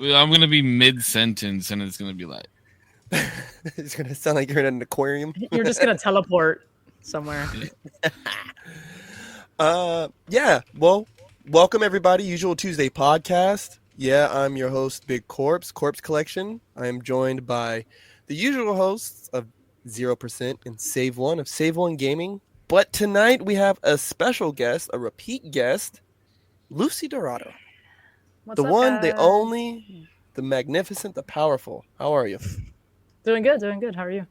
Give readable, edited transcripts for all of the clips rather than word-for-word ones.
I'm gonna be mid-sentence, and it's gonna be like, It's gonna sound like you're in an aquarium. You're just gonna teleport somewhere. Yeah. Well, welcome everybody. Usual Tuesday podcast. Yeah, I'm your host, Big Korpsx Collection. I am joined by the usual hosts of 0% and Save One of Save One Gaming. But tonight we have a special guest, a repeat guest, Lucy Dorado. What's The up, one, guys? the only, the magnificent, the powerful. How are you? Doing good, doing good. How are you?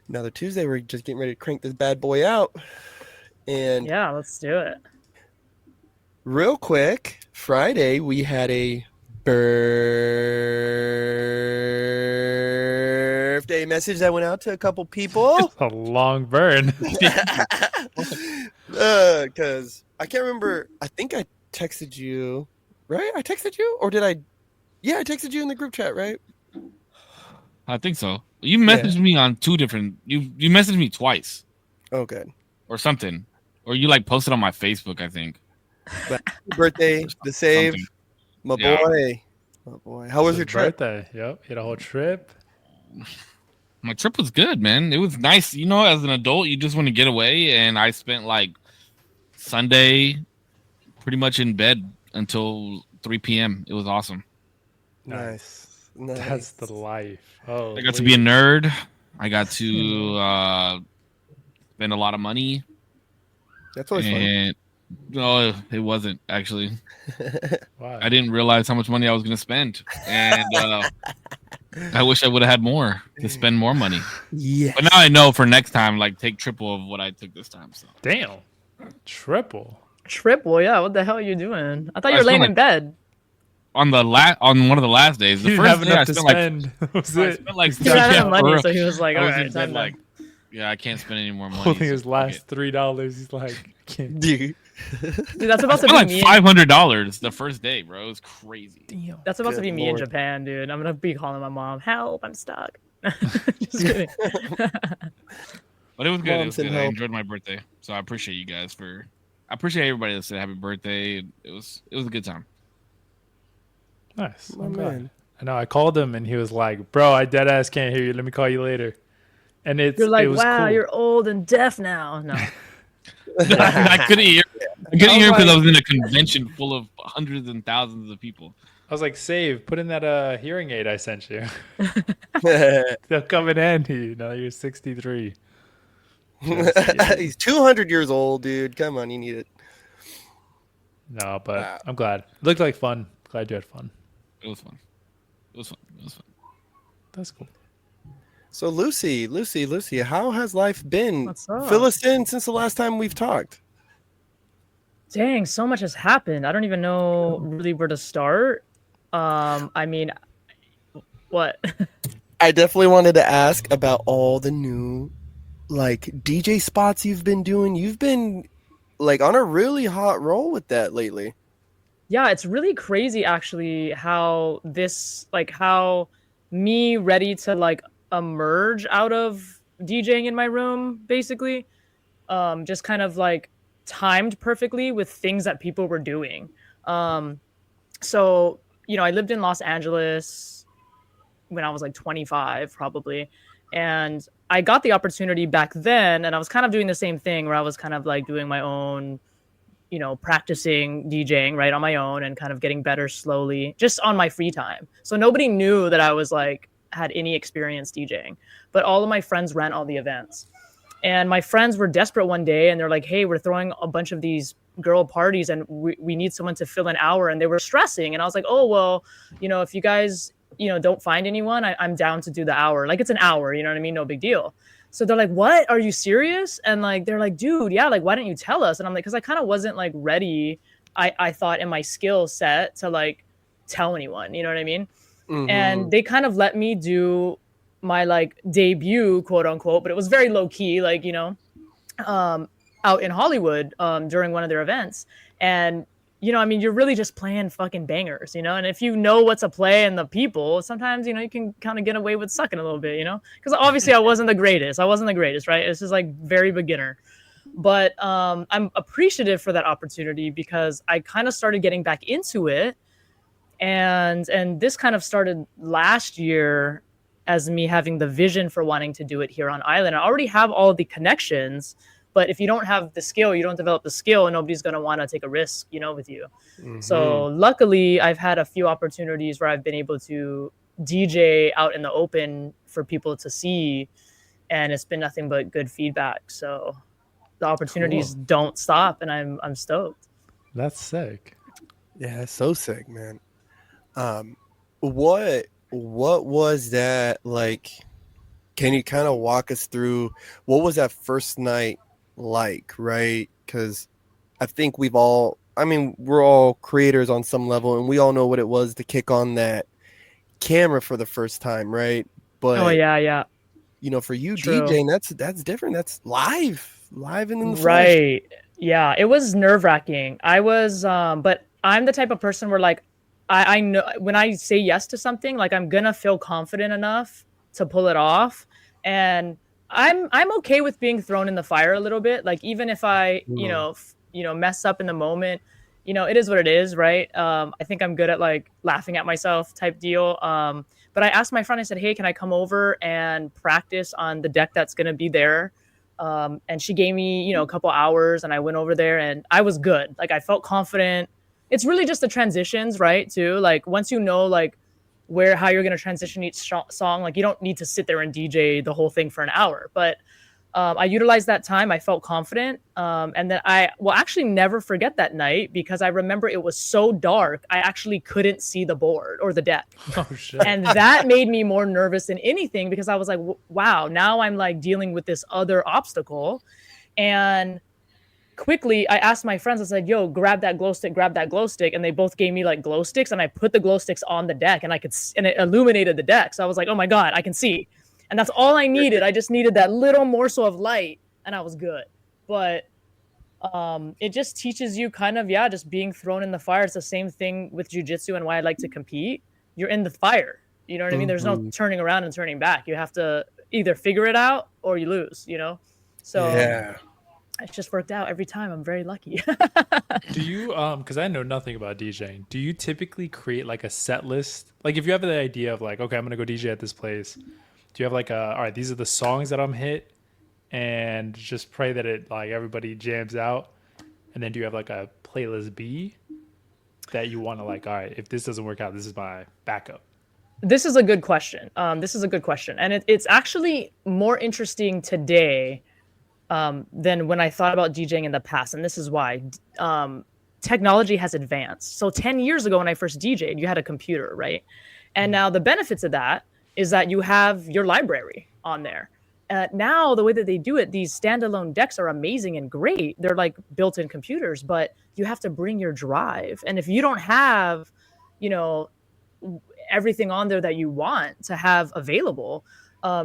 Another Tuesday. We're just getting ready to crank this bad boy out. And Yeah, let's do it. real quick, Friday we had a birthday message that went out to a couple people. A long burn. Because I can't remember. I think I texted you, right? I texted you, or did I? Yeah, I texted you in the group chat, right? I think so. You messaged me on two different. You messaged me twice Oh, good. or something, or you like posted on my Facebook. I think. But happy birthday to Save, Something. my Yeah. boy. My boy. How was your trip? Birthday. Yep. Had a whole trip. My trip was good, man. It was nice. You know, as an adult, you just want to get away, and I spent like Sunday pretty much in bed until 3 p.m. It was awesome. Nice. That's the life. Oh, I got to be a nerd. I got to spend a lot of money. That's always fun. And no, it wasn't actually. Wow. I didn't realize how much money I was going to spend, and I wish I would have had more to spend more money. Yeah. But now I know for next time, like take triple of what I took this time. So Damn. Triple. Triple, yeah. What the hell are you doing? I thought I you were spent laying like- in bed. on one of the last days, the You didn't have first day enough I to spent like spend. That was I it. spent like He ran out of money, for so he was like, I all was right, in time bed, like, yeah, I can't spend any more money. Holding so his fuck last it. $3. He's like, can't. Dude. Dude, that's about I to spent be like me. $500 the first day, bro. It was crazy. Damn. That's about to Good be me in Lord. Japan, dude. I'm gonna be calling my mom. Help! I'm stuck. Just kidding. But it was good. It Mom was send good. I help. enjoyed my birthday, so I appreciate you guys I appreciate everybody that said happy birthday. It was a good time. Nice. My I'm glad. man. I know. I called him and he was like, "Bro, I dead ass can't hear you. Let me call you later." And it You're like, was wow, cool. you're old and deaf now. No. I couldn't hear. I couldn't I hear was because I like- was in a convention full of hundreds and thousands of people. I was like, "Save, put in that hearing aid I sent you. They'll come in handy. Now you're 63." He's 200 years old, dude. Come on, you need it. No, but Wow. I'm glad. It looked like fun. Glad you had fun. It was fun. It was fun. It was fun. That's cool. So Lucy, how has life been? What's up? Fill us in since the last time we've talked. Dang, so much has happened. I don't even know really where to start. I mean, what? I definitely wanted to ask about all the new like DJ spots you've been doing. You've been like on a really hot roll with that lately. Yeah, it's really crazy actually how how me ready to like emerge out of DJing in my room basically just kind of like timed perfectly with things that people were doing. So, you know, I lived in Los Angeles when I was like 25 probably, and I got the opportunity back then, and I was kind of doing the same thing where I was kind of like doing my own, you know, practicing DJing right on my own and kind of getting better slowly just on my free time. So nobody knew that I was like had any experience DJing, but all of my friends ran all the events. And my friends were desperate one day and they're like, hey, we're throwing a bunch of these girl parties and we need someone to fill an hour. And they were stressing. And I was like, oh, well, you know, if you guys, you know, don't find anyone, I'm down to do the hour. Like it's an hour, you know what I mean? No big deal. So they're like, what? Are you serious? And like, they're like, dude, yeah, like, why didn't you tell us? And I'm like, because I kind of wasn't like ready, I thought in my skill set to like tell anyone, you know what I mean? Mhm. And they kind of let me do my like debut, quote unquote, but it was very low key, like, you know, out in Hollywood during one of their events. And, you know, I mean, you're really just playing fucking bangers, you know? And if you know what's a play and the people, sometimes, you know, you can kind of get away with sucking a little bit, you know? Because obviously I wasn't the greatest, right? This is like very beginner. But I'm appreciative for that opportunity because I kind of started getting back into it. And this kind of started last year as me having the vision for wanting to do it here on island. I already have all the connections, but if you don't have the skill, you don't develop the skill, and nobody's going to want to take a risk, with you. So luckily I've had a few opportunities where I've been able to DJ out in the open for people to see, and it's been nothing but good feedback. So the opportunities don't stop, and I'm stoked. That's sick. Yeah, that's so sick, man. What was that like? Can you kind of walk us through what was that first night like, right? Because I think we're all creators on some level, and we all know what it was to kick on that camera for the first time, right? But yeah. For you, True. DJing, that's different. That's live and in the flesh. Right. Yeah, it was nerve-wracking. I was but I'm the type of person where like I know when I say yes to something, like I'm gonna feel confident enough to pull it off. And I'm okay with being thrown in the fire a little bit. Like even if I, mess up in the moment, it is what it is, right? I think I'm good at like laughing at myself type deal. But I asked my friend, I said, hey, can I come over and practice on the deck that's going to be there? And she gave me, a couple hours, and I went over there and I was good. Like I felt confident. It's really just the transitions, right? Too. Like once you know, like how you're going to transition each song, like you don't need to sit there and DJ the whole thing for an hour. But I utilized that time. I felt confident. And then I will actually never forget that night because I remember it was so dark. I actually couldn't see the board or the deck. Oh, shit. And that made me more nervous than anything because I was like, wow, now I'm like dealing with this other obstacle. And quickly I asked my friends, I said, yo, grab that glow stick. And they both gave me like glow sticks, and I put the glow sticks on the deck, and and it illuminated the deck. So I was like, oh my God, I can see. And that's all I needed. I just needed that little morsel of light, and I was good. But it just teaches you kind of, just being thrown in the fire. It's the same thing with jiu-jitsu and why I like to compete. You're in the fire. You know what I mean? There's no turning around and turning back. You have to either figure it out or you lose, So yeah, it's just worked out every time. I'm very lucky. Do you, because I know nothing about DJing, do you typically create like a set list? Like if you have the idea of like, okay, I'm going to go DJ at this place. Do you have like all right, these are the songs that I'm hit, and just pray that it like everybody jams out? And then do you have like a playlist B that you want to like, all right, if this doesn't work out, this is my backup? This is a good question. And it's actually more interesting today than when I thought about DJing in the past. And this is why. Technology has advanced. So 10 years ago when I first DJed, you had a computer, right? And now the benefits of that is that you have your library on there. Now, the way that they do it, these standalone decks are amazing and great. They're like built-in computers, but you have to bring your drive. And if you don't have, everything on there that you want to have available,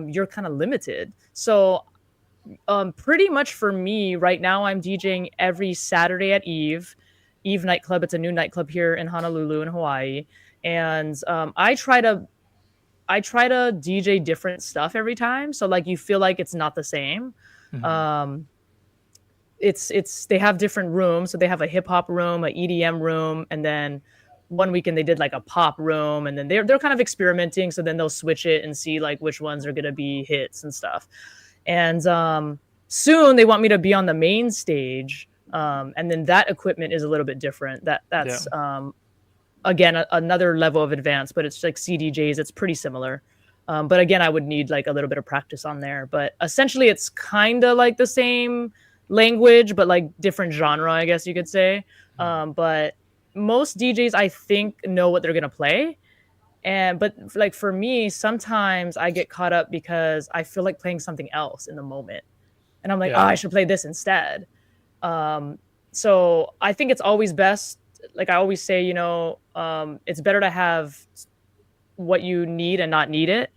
you're kind of limited. So pretty much for me right now, I'm DJing every Saturday at Eve nightclub. It's a new nightclub here in Honolulu in Hawaii. And I try to DJ different stuff every time. So like you feel like it's not the same. Mm-hmm. They have different rooms. So they have a hip hop room, a EDM room, and then one weekend they did like a pop room, and then they're kind of experimenting. So then they'll switch it and see like which ones are going to be hits and stuff. And soon they want me to be on the main stage. And then that equipment is a little bit different. That's again, another level of advance, but it's like CDJs. It's pretty similar. But again, I would need like a little bit of practice on there. But essentially, it's kind of like the same language, but like different genre, I guess you could say. But most DJs, I think, know what they're going to play. But like for me, sometimes I get caught up because I feel like playing something else in the moment. And I'm like, I should play this instead. So I think it's always best. Like I always say, it's better to have what you need and not need it.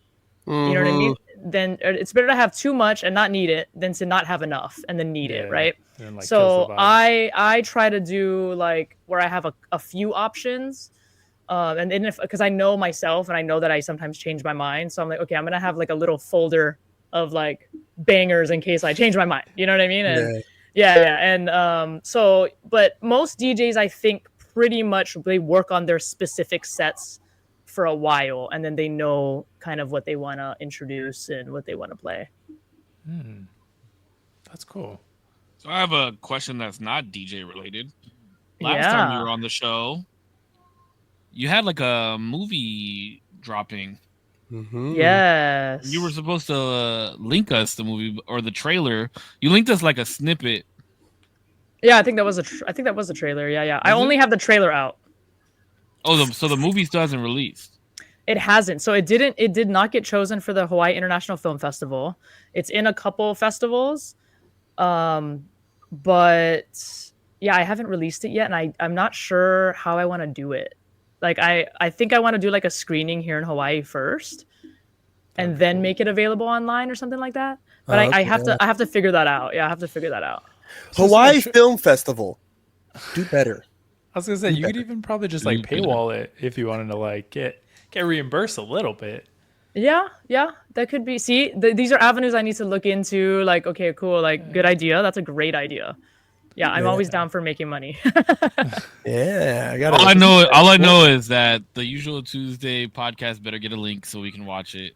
Mm-hmm. You know what I mean? Then it's better to have too much and not need it than to not have enough and then need it, right? And, like, so I try to do like where I have a few options. And then because I know myself and I know that I sometimes change my mind. So I'm like, okay, I'm going to have like a little folder of like bangers in case I change my mind. You know what I mean? And yeah. And but most DJs, I think, pretty much they work on their specific sets for a while, and then they know kind of what they want to introduce and what they want to play. That's cool. So I have a question that's not DJ related. Last time you were on the show, you had like a movie dropping. Mm-hmm. Yes. You were supposed to link us the movie or the trailer. You linked us like a snippet. Yeah, I think that was the trailer. Yeah. I only have the trailer out. Oh, so the movie still hasn't released. It hasn't. So it did not get chosen for the Hawaii International Film Festival. It's in a couple festivals. But yeah, I haven't released it yet, and I'm not sure how I want to do it. Like I think I want to do like a screening here in Hawaii first, and then make it available online or something like that. But I have to figure that out. Yeah, I have to figure that out. Hawaii Film Festival. Do better. I was gonna say you could even probably just like paywall it if you wanted to like get reimbursed a little bit. Yeah, that could be. See, these are avenues I need to look into. Like, okay, cool. Like, good idea. That's a great idea. Yeah, I'm always down for making money. Yeah, I got. All I know is that the Usual Tuesday podcast better get a link so we can watch it.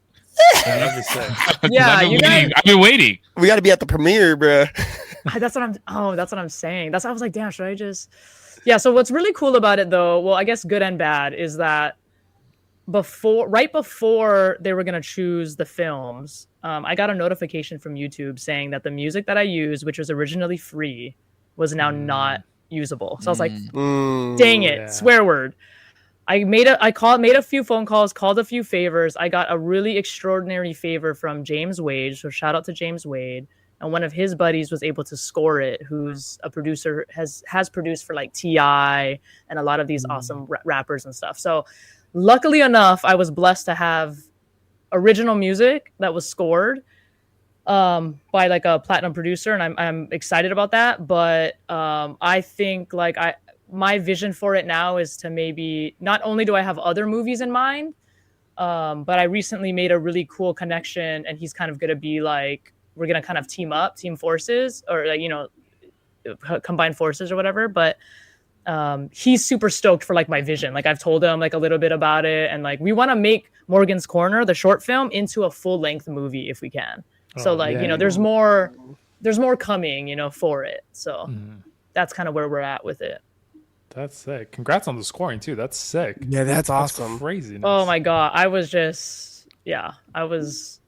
Yeah, I've been waiting. We got to be at the premiere, bro. That's what I'm saying. That's why I was like, damn, should I just? Yeah. So what's really cool about it, though, well, I guess good and bad, is that right before they were gonna choose the films, I got a notification from YouTube saying that the music that I used, which was originally free, was now not usable. So I was like, dang it, swear word. I made a few phone calls, called a few favors. I got a really extraordinary favor from James Wade. So shout out to James Wade. And one of his buddies was able to score it, who's a producer, has produced for like T.I. and a lot of these awesome rappers and stuff. So luckily enough, I was blessed to have original music that was scored by like a platinum producer, and I'm excited about that. But I think like my vision for it now is to maybe not only do I have other movies in mind, but I recently made a really cool connection, and he's kind of gonna be like, we're gonna kind of team forces, or like, combine forces or whatever. But he's super stoked for like my vision. Like I've told him like a little bit about it, and like we want to make Morgan's Corner, the short film, into a full-length movie if we can. So like, there's more coming, for it. So that's kind of where we're at with it. That's sick. Congrats on the scoring too. That's sick. Yeah, that's awesome. Crazy. Oh my God. I was just, I was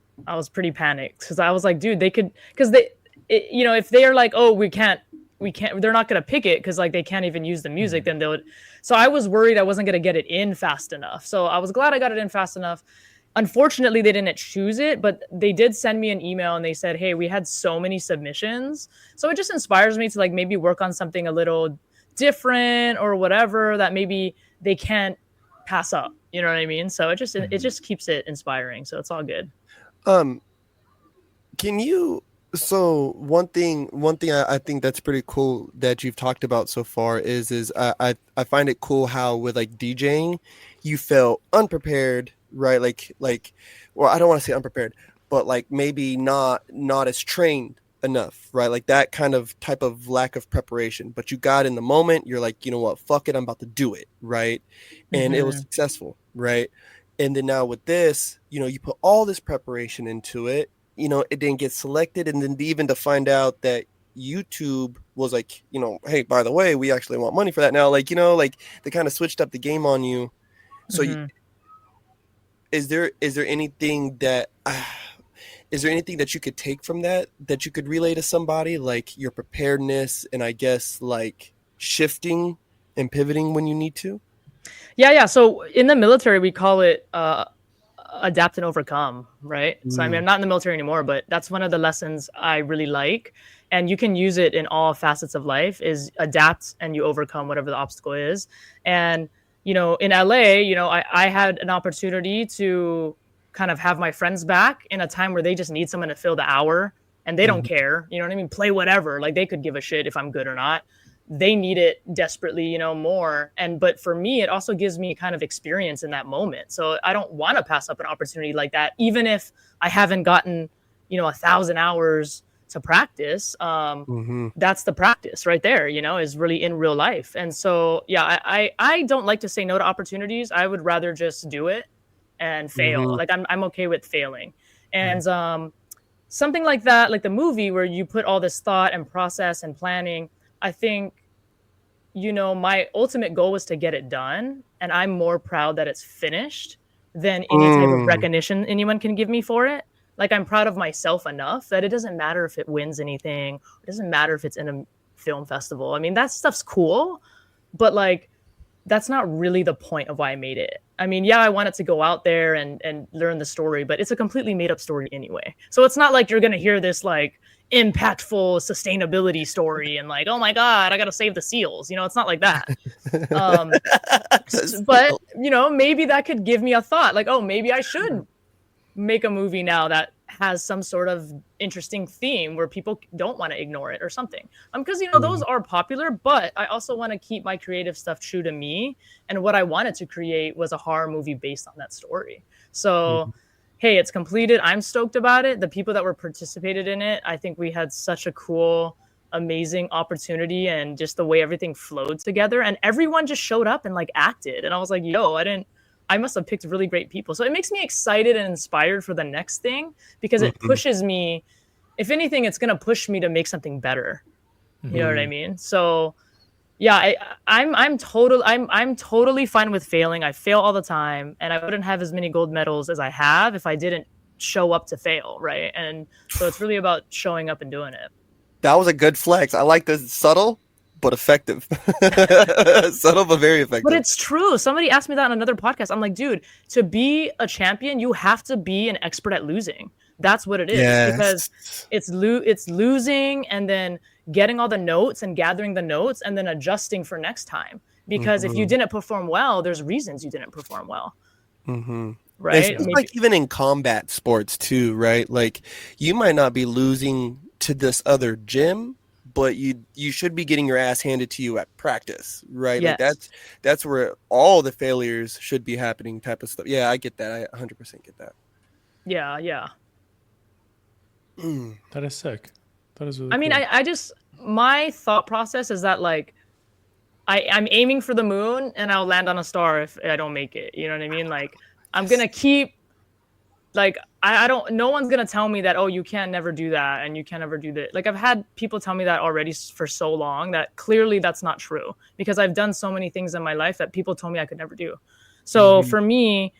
pretty panicked because I was like, dude, they could, because if they are like, oh, we can't, they're not going to pick it because like they can't even use the music, then they would. So I was worried I wasn't going to get it in fast enough. So I was glad I got it in fast enough. Unfortunately, they didn't choose it, but they did send me an email and they said, hey, we had so many submissions. So it just inspires me to like maybe work on something a little different or whatever that maybe they can't pass up. You know what I mean? So it just keeps it inspiring. So it's all good. Can you? So one thing I think that's pretty cool that you've talked about so far is I find it cool how with like DJing, you felt unprepared, right? Like, well, I don't want to say unprepared, but like maybe not as trained enough, right? Like that kind of type of lack of preparation, but you got in the moment, you're like, you know what, fuck it, I'm about to do it, right? And it was successful, right? And then now with this, you put all this preparation into it, it didn't get selected, and then even to find out that YouTube was like, hey, by the way, we actually want money for that now, like, like they kind of switched up the game on you. So is there anything that you could take from that you could relay to somebody, like your preparedness and I guess like shifting and pivoting when you need to? Yeah. So in the military, we call it adapt and overcome, right? So I mean, I'm not in the military anymore, but that's one of the lessons I really like, and you can use it in all facets of life, is adapt and you overcome whatever the obstacle is. And in LA, I had an opportunity to kind of have my friends back in a time where they just need someone to fill the hour, and they don't care, you know what I mean? Play whatever, like they could give a shit if I'm good or not. They need it desperately, more. But for me, it also gives me kind of experience in that moment. So I don't want to pass up an opportunity like that, even if I haven't gotten, 1,000 hours to practice, that's the practice right there, is really in real life. And so, yeah, I don't like to say no to opportunities. I would rather just do it and fail. Like I'm okay with failing. And something like that, like the movie where you put all this thought and process and planning, I think, my ultimate goal was to get it done. And I'm more proud that it's finished than any type of recognition anyone can give me for it. Like, I'm proud of myself enough that it doesn't matter if it wins anything. It doesn't matter if it's in a film festival. I mean, that stuff's cool, but like, that's not really the point of why I made it. I mean, yeah, I wanted to go out there and learn the story, but it's a completely made up story anyway. So it's not like you're going to hear this like impactful sustainability story and like, oh my God, I got to save the seals. It's not like that. But, maybe that could give me a thought like, oh, maybe I should make a movie now that has some sort of interesting theme where people don't want to ignore it or something. Because those are popular, but I also want to keep my creative stuff true to me. And what I wanted to create was a horror movie based on that story. So, hey, it's completed. I'm stoked about it. The people that were participated in it, I think we had such a cool, amazing opportunity, and just the way everything flowed together. And everyone just showed up and like acted. And I was like, yo, I must have picked really great people. So it makes me excited and inspired for the next thing, because it pushes me. If anything, it's going to push me to make something better. You know what I mean? So yeah, I'm totally fine with failing. I fail all the time, and I wouldn't have as many gold medals as I have if I didn't show up to fail. Right. And so it's really about showing up and doing it. That was a good flex. I like the subtle but effective. Subtle but very effective. But it's true. Somebody asked me that on another podcast. I'm like, dude, to be a champion, you have to be an expert at losing. That's what it is. Yes. Because it's losing and then getting all the notes and gathering the notes and then adjusting for next time. Because if you didn't perform well, there's reasons you didn't perform well. Right? It's like even in combat sports too, right? Like, you might not be losing to this other gym, but you should be getting your ass handed to you at practice, right? Yes. Like that's where all the failures should be happening, type of stuff. Yeah, I get that. I 100% get that. Yeah. That is sick. That is really I mean, cool. I just, my thought process is that like, I'm aiming for the moon and I'll land on a star if I don't make it. You know what I mean? Like, I'm going to keep, like, no one's going to tell me that, oh, you can't never do that and you can't never do that. Like, I've had people tell me that already for so long that clearly that's not true, because I've done so many things in my life that people told me I could never do. So for me,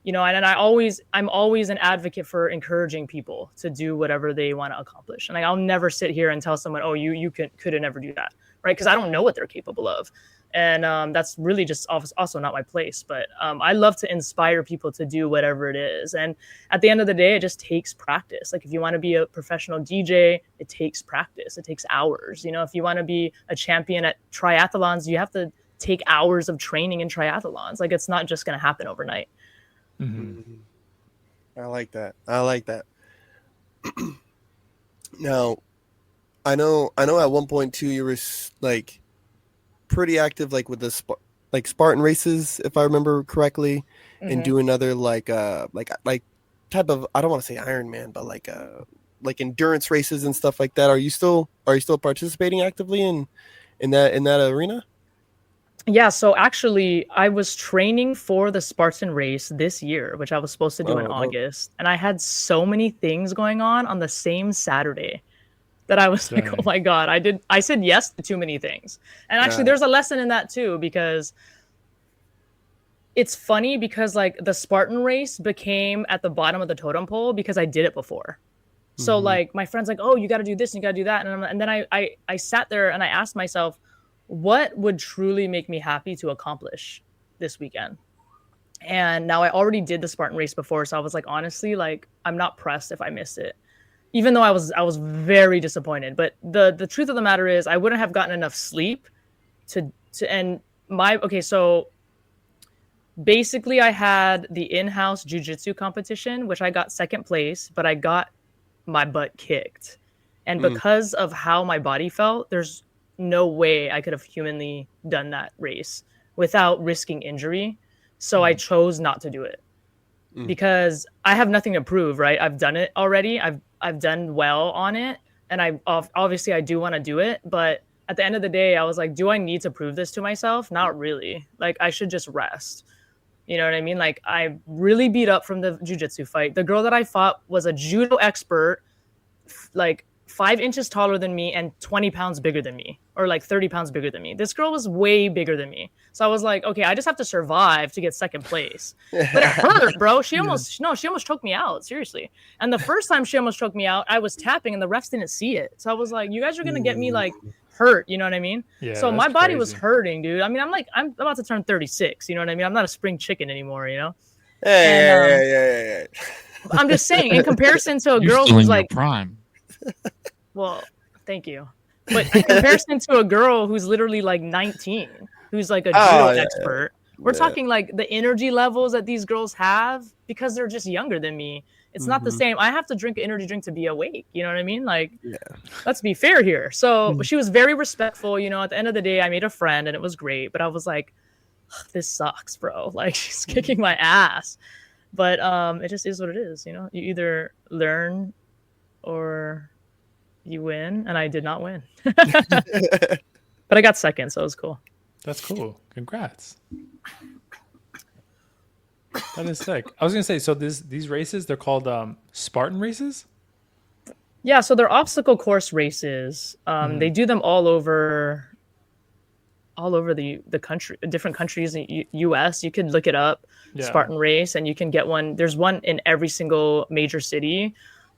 and I'm always an advocate for encouraging people to do whatever they want to accomplish. And I'll never sit here and tell someone, oh, you could never do that. Right. Because I don't know what they're capable of. And that's really just also not my place. But I love to inspire people to do whatever it is. And at the end of the day, it just takes practice. Like, if you want to be a professional DJ, it takes practice. It takes hours. If you want to be a champion at triathlons, you have to take hours of training in triathlons. Like, it's not just going to happen overnight. I like that. Now, I know at one point too, you were like pretty active, like with the Spartan races, if I remember correctly, and doing other like type of, I don't want to say Ironman, but like endurance races and stuff like that. Are you still participating actively in that arena? Yeah, so actually, I was training for the Spartan race this year, which I was supposed to do in August. And I had so many things going on the same Saturday that I was like, oh my God, I said yes to too many things. And actually, there's a lesson in that too, because it's funny because like the Spartan race became at the bottom of the totem pole because I did it before. So like my friend's like, oh, you got to do this and you got to do that. And then I sat there and I asked myself, what would truly make me happy to accomplish this weekend? And now I already did the Spartan race before. So I was like, honestly, like, I'm not pressed if I missed it, even though I was very disappointed. But the truth of the matter is I wouldn't have gotten enough sleep so basically I had the in-house jiu-jitsu competition, which I got second place, but I got my butt kicked. And because of how my body felt, there's no way I could have humanly done that race without risking injury. So I chose not to do it because I have nothing to prove, right? I've done it already. I've done well on it. and obviously I do want to do it, but at the end of the day, I was like, do I need to prove this to myself? Not really. Like, I should just rest. You know what I mean? Like, I really beat up from the jiu-jitsu fight. The girl that I fought was a judo expert, like 5 inches taller than me and 20 pounds bigger than me, or like 30 pounds bigger than me. This girl was way bigger than me. So I was like, okay, I just have to survive to get second place. But it hurt, bro. She almost choked me out, seriously. And the first time she almost choked me out, I was tapping and the refs didn't see it. So I was like, you guys are going to get me like hurt, you know what I mean? Yeah, so my body was crazy. hurting, dude. I mean, I'm about to turn 36, you know what I mean? I'm not a spring chicken anymore, you know? Hey. I'm just saying, in comparison to a You're girl still who's in your like, prime. well, thank you. But in comparison to a girl who's literally like 19, who's like a judo expert, we're talking like the energy levels that these girls have because they're just younger than me. It's not the same. I have to drink an energy drink to be awake. You know what I mean? Like, let's be fair here. So she was very respectful. You know, at the end of the day, I made a friend and it was great. But I was like, this sucks, bro. Like, she's kicking my ass. But it just is what it is. You know, you either learn or you win. And I did not win. But I got second, so it was cool. That's cool. Congrats. That is sick. I was gonna say, so these races, they're called Spartan races. Yeah, so they're obstacle course races. They do them all over the country, different countries in U.S. You could look it up, Spartan race, and you can get one. There's one in every single major city.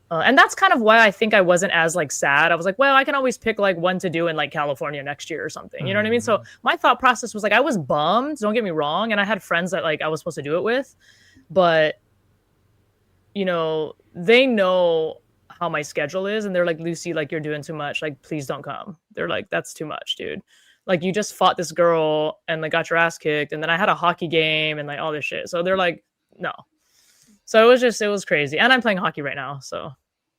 And that's kind of why I think I wasn't as like sad. I was like, well, I can always pick like one to do in like California next year or something. You know what I mean? So my thought process was like, I was bummed, don't get me wrong. And I had friends that like I was supposed to do it with, but you know, they know how my schedule is. And they're like, Lucy, like you're doing too much. Like, please don't come. They're like, that's too much, dude. Like you just fought this girl and like got your ass kicked. And then I had a hockey game and like all this shit. So they're like, no. So it was crazy. And I'm playing hockey right now. So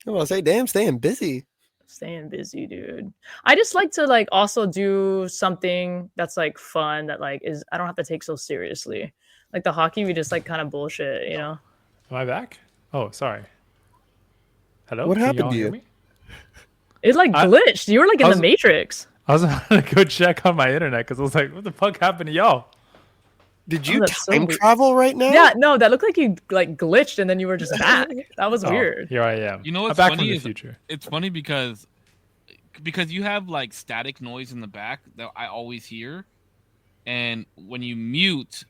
I was say, damn, staying busy. Staying busy, dude. I just like to like also do something that's like fun that like is I don't have to take so seriously. Like the hockey, we just like kind of bullshit, you know? Am I back? Oh, sorry. Hello? What Can happened y'all to hear you? me? It like glitched. You were like in the Matrix. I was about to go check on my internet because I was like, what the fuck happened to y'all? Did you that's so time weird. travel right now? Yeah, no, that looked like you like glitched and then you were just back. That was weird. Here I am. You know I'm what's back funny from the is future. it's funny because you have like static noise in the back that I always hear, and when you mute,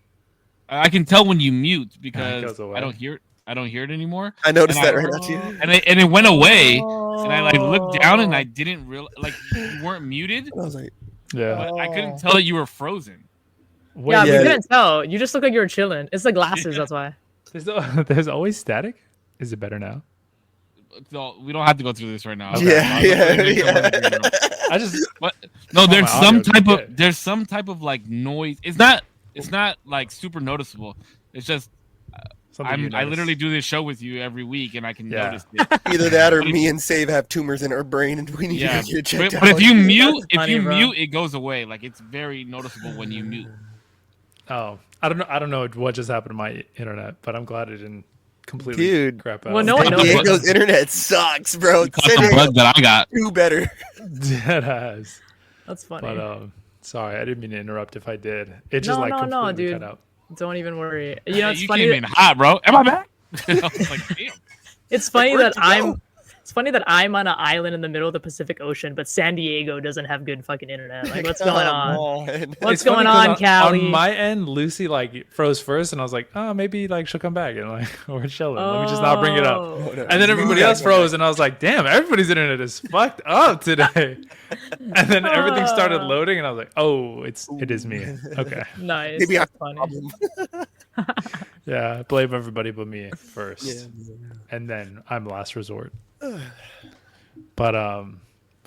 I can tell when you mute because goes away. I don't hear it anymore. I noticed And that right now too. And it went away, and I like looked down and I didn't realize like you weren't muted, I was like, Yeah. but I couldn't tell that you were frozen. Wait, Yeah, Yeah. we couldn't tell. You just look like you were chilling. It's the glasses, that's why. there's always static. Is it better now? So we don't have to go through this right now. Yeah. I just But no, my there's audio is some type of like noise. It's not like super noticeable. It's just something you I notice. literally do this show with you every week, and I can Yeah. notice it. Either that or me and Save have tumors in our brain and we need Yeah, to get checked but out. if you mute, funny, bro. it goes away. Like it's very noticeable when you mute. Oh, I don't know what just happened to my internet, but I'm glad it didn't completely Dude. crap out. Well, no one knows. Diego's internet sucks, bro. Caught the bug that I got. Do better. Dead ass. That's funny. But sorry, I didn't mean to interrupt. If I did, it just No, like no, completely dude. cut out. Don't even worry. You know, it's You funny. came in hot, bro. Am I back? I was like, damn. It's funny where'd that you go? It's funny that I'm on an island in the middle of the Pacific Ocean, but San Diego doesn't have good fucking internet. Like, what's going on? What's It's funny going 'cause on, Callie? On my end, Lucy like froze first, and I was like, oh, maybe like she'll come back, and like we're chilling. Let me just not bring it up. Oh. And then everybody else froze, and I was like, damn, everybody's internet is fucked up today. And then everything started loading, and I was like, oh, it is me. Okay. Nice. Maybe That's I'm funny. Yeah, blame everybody but me first. And then I'm last resort. But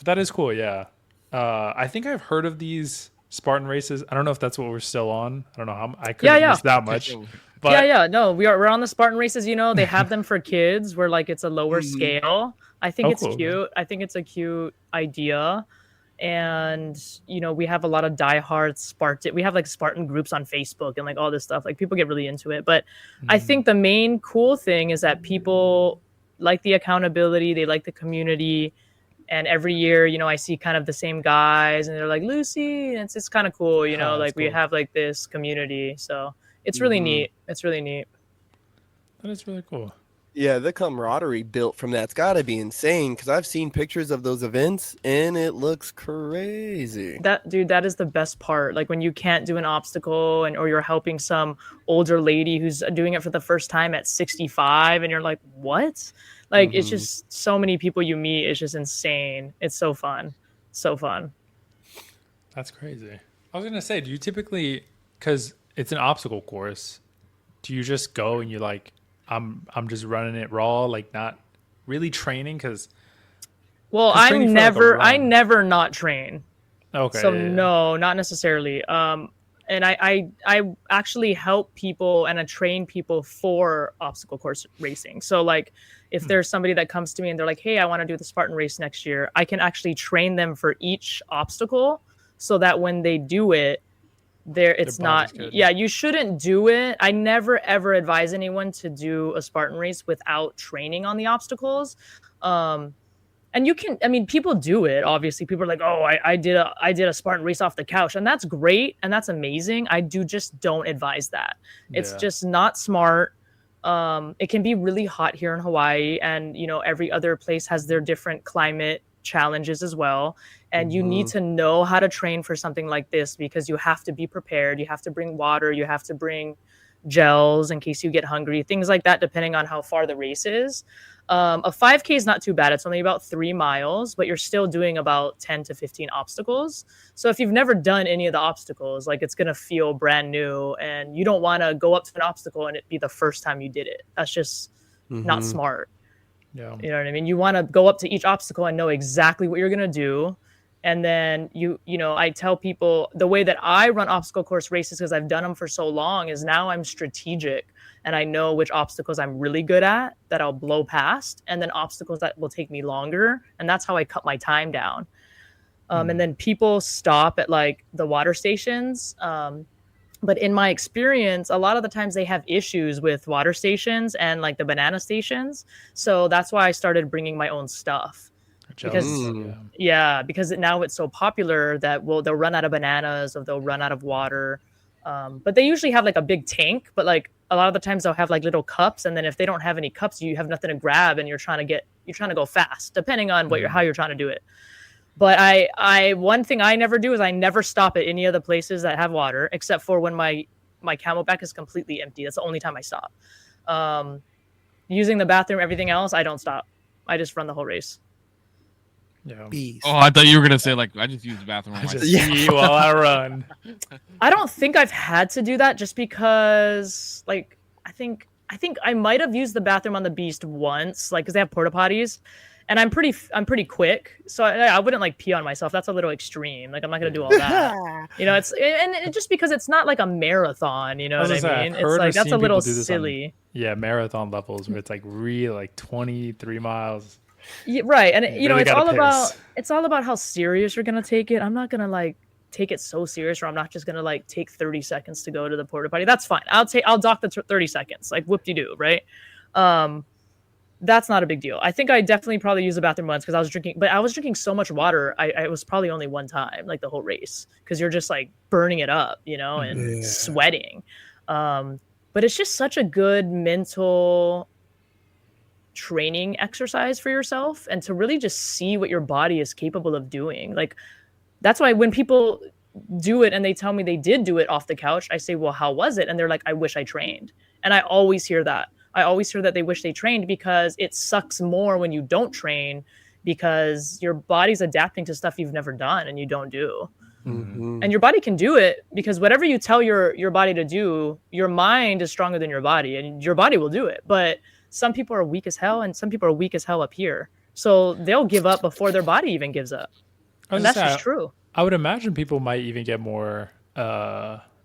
that is cool, yeah. I think I've heard of these Spartan races. I don't know if that's what we're still on. I don't know how I couldn't miss that much. But yeah. No, we're on the Spartan races. You know, they have them for kids, where like it's a lower scale. I think it's cool. cute. I think it's a cute idea. And you know, we have a lot of diehard Spartan. We have like Spartan groups on Facebook and like all this stuff. Like people get really into it. But I think the main cool thing is that people like the accountability. They like the community, And every year, you know, I see kind of the same guys, and they're like Lucy, and it's kind of cool, you know, like we cool. have like this community, so it's really neat. It's really neat. That is really cool. Yeah, the camaraderie built from that's got to be insane because I've seen pictures of those events and it looks crazy. That is the best part. Like when you can't do an obstacle or you're helping some older lady who's doing it for the first time at 65 and you're like, what? Like it's just so many people you meet. It's just insane. It's so fun. So fun. That's crazy. I was going to say, do you typically, because it's an obstacle course, do you just go and you're like, I'm just running it raw, like not really training? Well, I never not train. Okay. So no, not necessarily. And I actually help people and I train people for obstacle course racing. So like if there's somebody that comes to me and they're like, hey, I want to do the Spartan race next year, I can actually train them for each obstacle so that when they do it, it's not you shouldn't do it. I never ever advise anyone to do a Spartan race without training on the obstacles. And you can, I mean, people do it. Obviously people are like, oh, I did a Spartan race off the couch, and that's great and that's amazing. I just don't advise that. It's just not smart. It can be really hot here in Hawaii, and you know, every other place has their different climate challenges as well, and you need to know how to train for something like this because you have to be prepared. You have to bring water, you have to bring gels in case you get hungry, things like that, depending on how far the race is. A 5K is not too bad. It's only about 3 miles, but you're still doing about 10 to 15 obstacles. So if you've never done any of the obstacles, like it's going to feel brand new, and you don't want to go up to an obstacle and it be the first time you did it. That's just not smart. Yeah. You know what I mean? You want to go up to each obstacle and know exactly what you're going to do. And then you know, I tell people the way that I run obstacle course races, because I've done them for so long, is now I'm strategic and I know which obstacles I'm really good at that I'll blow past, and then obstacles that will take me longer. And that's how I cut my time down. And then people stop at like the water stations. But in my experience, a lot of the times they have issues with water stations and like the banana stations. So that's why I started bringing my own stuff. Because now it's so popular that they'll run out of bananas or they'll run out of water. But they usually have like a big tank, but like a lot of the times they'll have like little cups. And then if they don't have any cups, you have nothing to grab and you're trying to go fast, depending on how you're trying to do it. But one thing I never do is I never stop at any of the places that have water, except for when my Camelback is completely empty. That's the only time I stop. Using the bathroom, everything else, I don't stop. I just run the whole race. Yeah. Oh, I thought you were gonna say like I just use the bathroom. I just pee while I run. I don't think I've had to do that, just because like I think I might have used the bathroom on the Beast once, like because they have porta potties. And I'm pretty quick, so I wouldn't like pee on myself. That's a little extreme. Like I'm not gonna do all that. You know, it's just because it's not like a marathon. You know what I mean? It's like that's a little silly. Marathon levels where it's like really like 23 miles. Yeah, right, and you know really it's all about how serious you're gonna take it. I'm not gonna like take it so serious, or I'm not just gonna like take 30 seconds to go to the porta potty. That's fine. I'll dock the 30 seconds. Like whoop-de-doo, right? That's not a big deal. I think I definitely probably used the bathroom once because I was drinking so much water. I was probably only one time, like the whole race, because you're just like burning it up, you know, and sweating. But it's just such a good mental training exercise for yourself, and to really just see what your body is capable of doing. Like that's why when people do it and they tell me they did do it off the couch, I say, well, how was it? And they're like, I wish I trained. And I always hear that. I always hear that they wish they trained, because it sucks more when you don't train, because your body's adapting to stuff you've never done and you don't do. And your body can do it, because whatever you tell your body to do, your mind is stronger than your body, and your body will do it. But some people are weak as hell, and some people are weak as hell up here. So they'll give up before their body even gives up. And that's just true. I would imagine people might even get more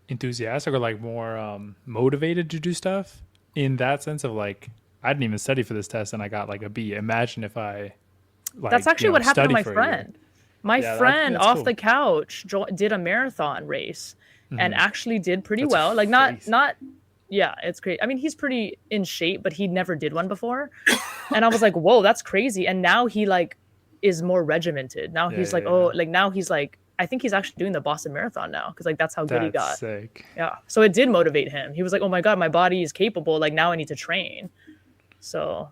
enthusiastic or like more motivated to do stuff. In that sense of like, I didn't even study for this test and I got like a B. Imagine if I like, that's actually what happened to my friend. My friend off the couch did a marathon race and actually did pretty well. Like it's great. I mean, he's pretty in shape, but he never did one before. And I was like, whoa, that's crazy. And now he like is more regimented. Now Yeah, he's yeah, like, oh, yeah. like now he's like, I think he's actually doing the Boston Marathon now because like that's how good he That's got. sick. Yeah. So it did motivate him. He was like, oh my God, my body is capable. Like now I need to train. So,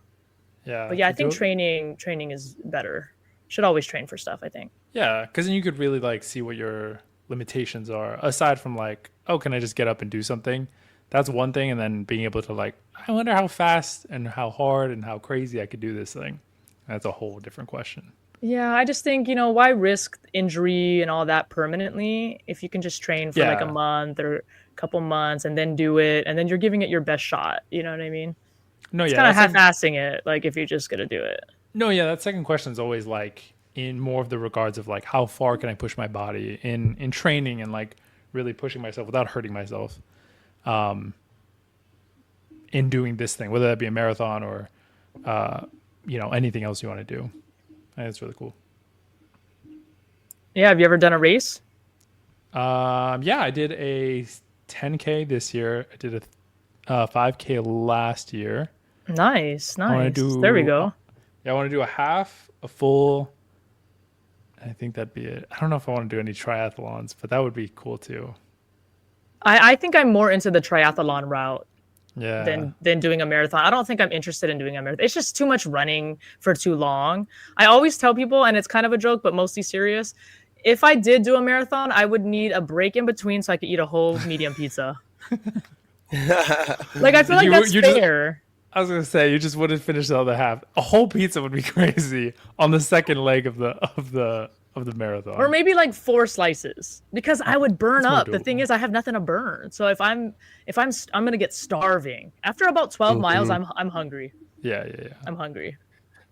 Yeah. but yeah, I to think do it- training is better. Should always train for stuff, I think. Yeah, because then you could really like see what your limitations are. Aside from like, oh, can I just get up and do something? That's one thing, and then being able to like, I wonder how fast and how hard and how crazy I could do this thing. That's a whole different question. Yeah, I just think, why risk injury and all that permanently if you can just train for like a Yeah. month or a couple months and then do it and then you're giving it your best shot. You know what I mean? No, It's yeah, kind of that's like half-assing it, like if you're just gonna do it. no, yeah. That second question is always like in more of the regards of like how far can I push my body in training and like really pushing myself without hurting myself. In doing this thing, whether that be a marathon or anything else you want to do. And it's really cool. Yeah, have you ever done a race? Yeah, I did a 10K this year. I did a 5K last year. Nice, I want nice. to do. There we go. Yeah, I want to do a half, a full. I think that'd be it. I don't know if I want to do any triathlons, but that would be cool too. I think I'm more into the triathlon route Yeah. than doing a marathon. I don't think I'm interested in doing a marathon. It's just too much running for too long. I always tell people, and it's kind of a joke, but mostly serious. If I did do a marathon, I would need a break in between so I could eat a whole medium pizza. Like I feel like that's fair. I was gonna say you just wouldn't finish the other half. A whole pizza would be crazy on the second leg of the marathon. Or maybe like 4 slices because I would burn That's more up. The thing doable. is, I have nothing to burn. So I'm gonna get starving after about 12 miles. I'm hungry. Yeah. I'm hungry.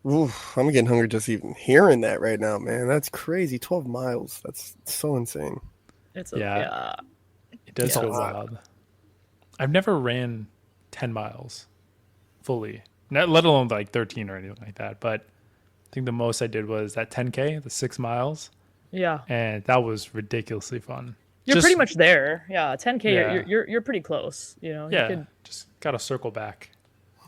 Oof, I'm getting hungry just even hearing that right now, man. That's crazy. 12 miles. That's so insane. It's Yeah. It does Yeah. go wild. I've never ran 10 miles fully, not let alone like 13 or anything like that. But I think the most I did was that 10K, the 6 miles, yeah. and that was ridiculously fun. You're Just- pretty much there. Yeah, 10K. Yeah. You're pretty close. You Yeah, could, just gotta circle back.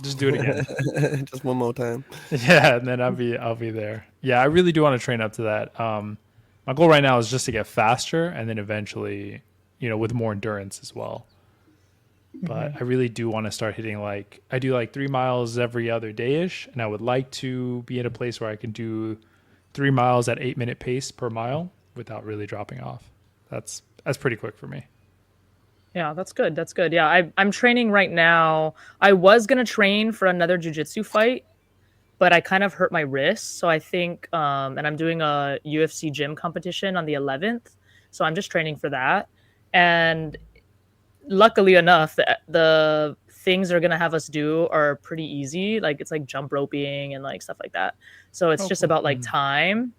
Just do it again. Just one more time. Yeah, and then I'll be there. Yeah, I really do want to train up to that. My goal right now is just to get faster, and then eventually, with more endurance as well. But I really do want to start hitting I do 3 miles every other day-ish, and I would like to be in a place where I can do 3 miles at 8-minute pace per mile without really dropping off. That's pretty quick for me. Yeah, that's good. That's good. Yeah, I'm training right now. I was gonna train for another jiu-jitsu fight, but I kind of hurt my wrist. So I think, and I'm doing a UFC gym competition on the 11th. So I'm just training for that. And luckily enough, the things they're gonna have us do are pretty easy. Like it's like jump roping and like stuff like that. So it's just cool. about like time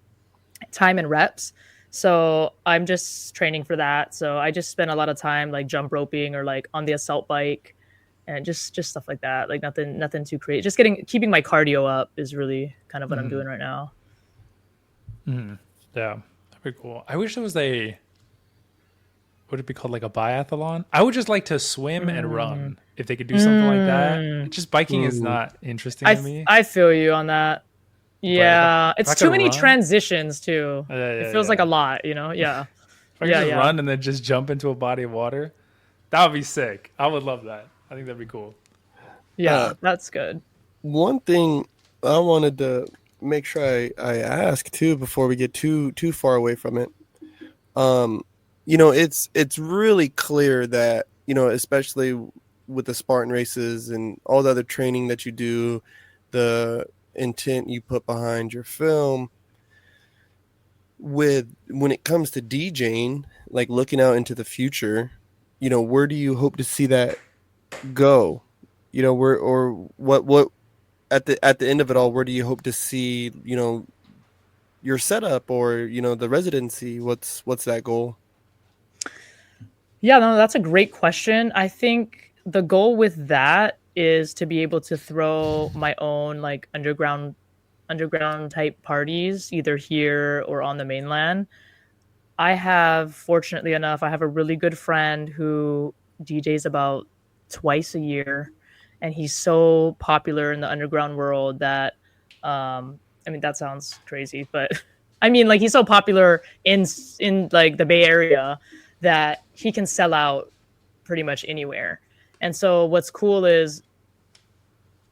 and reps. So I'm just training for that. So I just spend a lot of time like jump roping or like on the assault bike and just stuff like that. Like nothing too crazy. Just keeping my cardio up is really kind of what I'm doing right now. Yeah, that'd be cool. I wish there was would it be called like a biathlon? I would just like to swim and run if they could do something like that. Just biking is not interesting to me. I feel you on that. Yeah, if I it's too could many run- transitions too. Yeah, It feels like a lot, Yeah. If I could Yeah, just yeah. run and then just jump into a body of water, that would be sick. I would love that. I think that'd be cool. Yeah, that's good. One thing I wanted to make sure I ask too before we get too far away from it. It's really clear that, especially with the Spartan races and all the other training that you do, the intent you put behind your film, when it comes to DJing, like looking out into the future, where do you hope to see that go? Where or what at the end of it all, where do you hope to see, your setup or, the residency? What's that goal? Yeah, no, that's a great question. I think the goal with that is to be able to throw my own like underground type parties either here or on the mainland. Fortunately enough, I have a really good friend who DJs about twice a year, and he's so popular in the underground world that I mean, that sounds crazy, but I mean, like he's so popular in like the Bay Area that he can sell out pretty much anywhere. And so what's cool is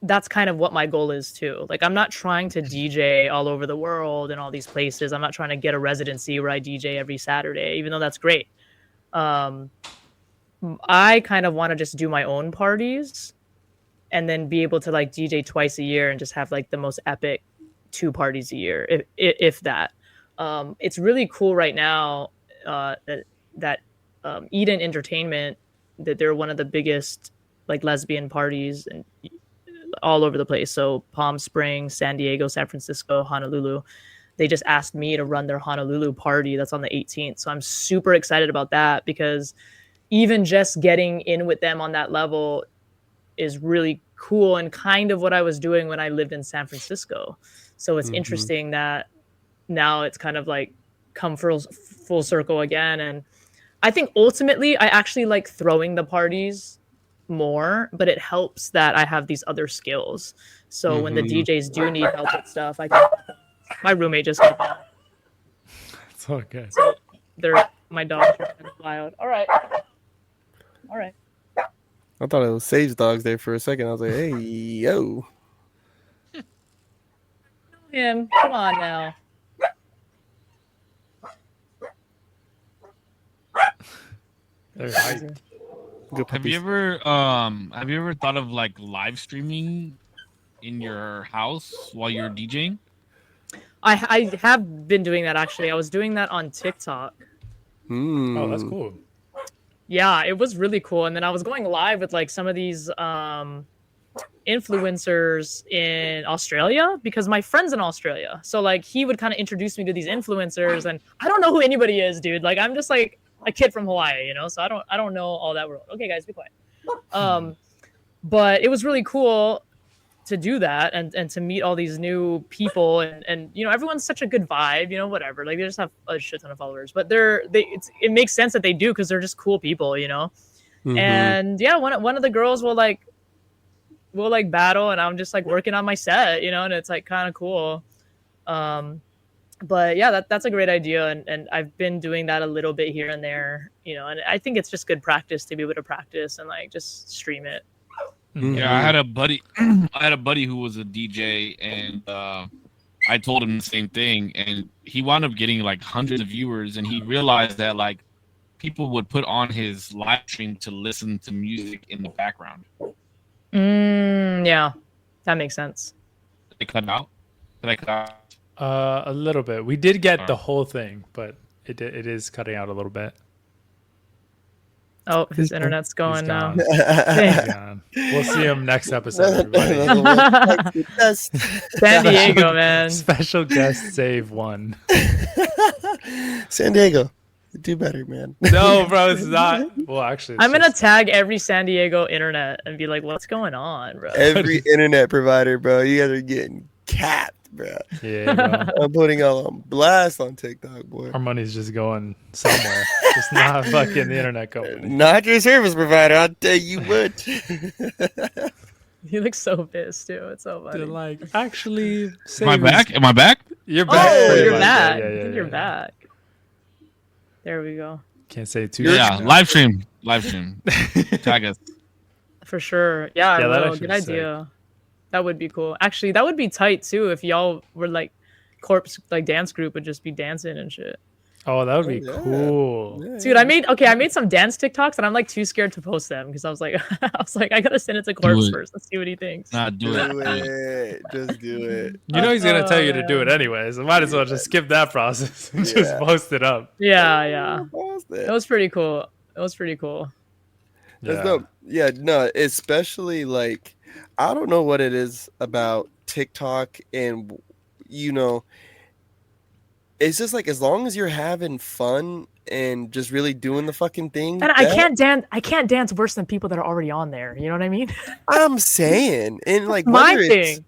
that's kind of what my goal is too. Like I'm not trying to DJ all over the world and all these places. I'm not trying to get a residency where I DJ every Saturday, even though that's great. I kind of want to just do my own parties and then be able to like DJ twice a year and just have like the most epic 2 parties a year, if that. It's really cool right now that Eden Entertainment, that they're one of the biggest like lesbian parties and all over the place. So Palm Springs, San Diego, San Francisco, Honolulu. They just asked me to run their Honolulu party that's on the 18th. So I'm super excited about that because even just getting in with them on that level is really cool and kind of what I was doing when I lived in San Francisco. So it's interesting that now it's kind of like come full circle again. And I think ultimately I actually like throwing the parties more, but it helps that I have these other skills. So when the DJs do need help with stuff, I can. My roommate just got back. It's all good. So my dogs are kind of wild. All right. I thought it was Sage dogs there for a second. I was like, hey, yo. Him, come on now. They're hyped. Good Have you ever thought of like live streaming in your house while you're DJing? I have been doing that actually. I was doing that on TikTok. Oh, that's cool. Yeah, it was really cool. And then I was going live with like some of these influencers in Australia because my friend's in Australia. So like he would kind of introduce me to these influencers and I don't know who anybody is, dude. Like I'm just like a kid from Hawaii, you know? So I don't know all that world. Okay, guys, be quiet. But it was really cool to do that and to meet all these new people and you know everyone's such a good vibe, you know, whatever, like they just have a shit ton of followers, but it makes sense that they do because they're just cool people, you know. And yeah, one of the girls will battle and I'm just like working on my set, you know, and it's like kind of cool. But yeah, that's a great idea and I've been doing that a little bit here and there, you know, and I think it's just good practice to be able to practice and like just stream it. Yeah, I had a buddy who was a DJ, and I told him the same thing, and he wound up getting like hundreds of viewers, and he realized that like people would put on his live stream to listen to music in the background. Yeah, that makes sense. Did they cut out? Did I cut out? A little bit. We did get the whole thing, but it is cutting out a little bit. Oh, his internet's going now. He's gone. We'll see him next episode, everybody. San Diego, man. Special guest save 1. San Diego. Do better, man. No, bro, it's not. Well, actually, I'm going to tag every San Diego internet and be like, what's going on, bro? Every internet provider, bro. You guys are getting capped, bro. Yeah, bro. I'm putting y'all on blast on TikTok, boy. Our money's just going somewhere. Just not fucking the internet company. Not your service provider, I'll tell you what. He looks so pissed, too. It's so funny. They're like, actually, Am I back? Am I back? You're back. Oh, pretty you're much. back. Yeah, I think you're back. There we go. Can't say too Yeah, much. live stream. Tag us. For sure. Yeah, Yeah, I that will. actually Good is sick. idea. That would be cool. Actually, that would be tight, too, if y'all were like Korpsx like dance group would just be dancing and shit. Oh, that would be yeah. cool. Yeah, Dude, I made some dance TikToks and I'm like too scared to post them because I was like I gotta send it to Korpsx it. first. Let's see what he thinks. Nah, do do it. it. Just do it. You know he's gonna tell you to do it man. anyway, so might as well just skip that process and just Yeah. post it up. Yeah. Post it. That was pretty cool. That's That's dope. Yeah, no, especially like I don't know what it is about TikTok and you know it's just like as long as you're having fun and just really doing the fucking thing. And I can't dance worse than people that are already on there. You know what I mean? I'm saying. And like My whether it's- thing.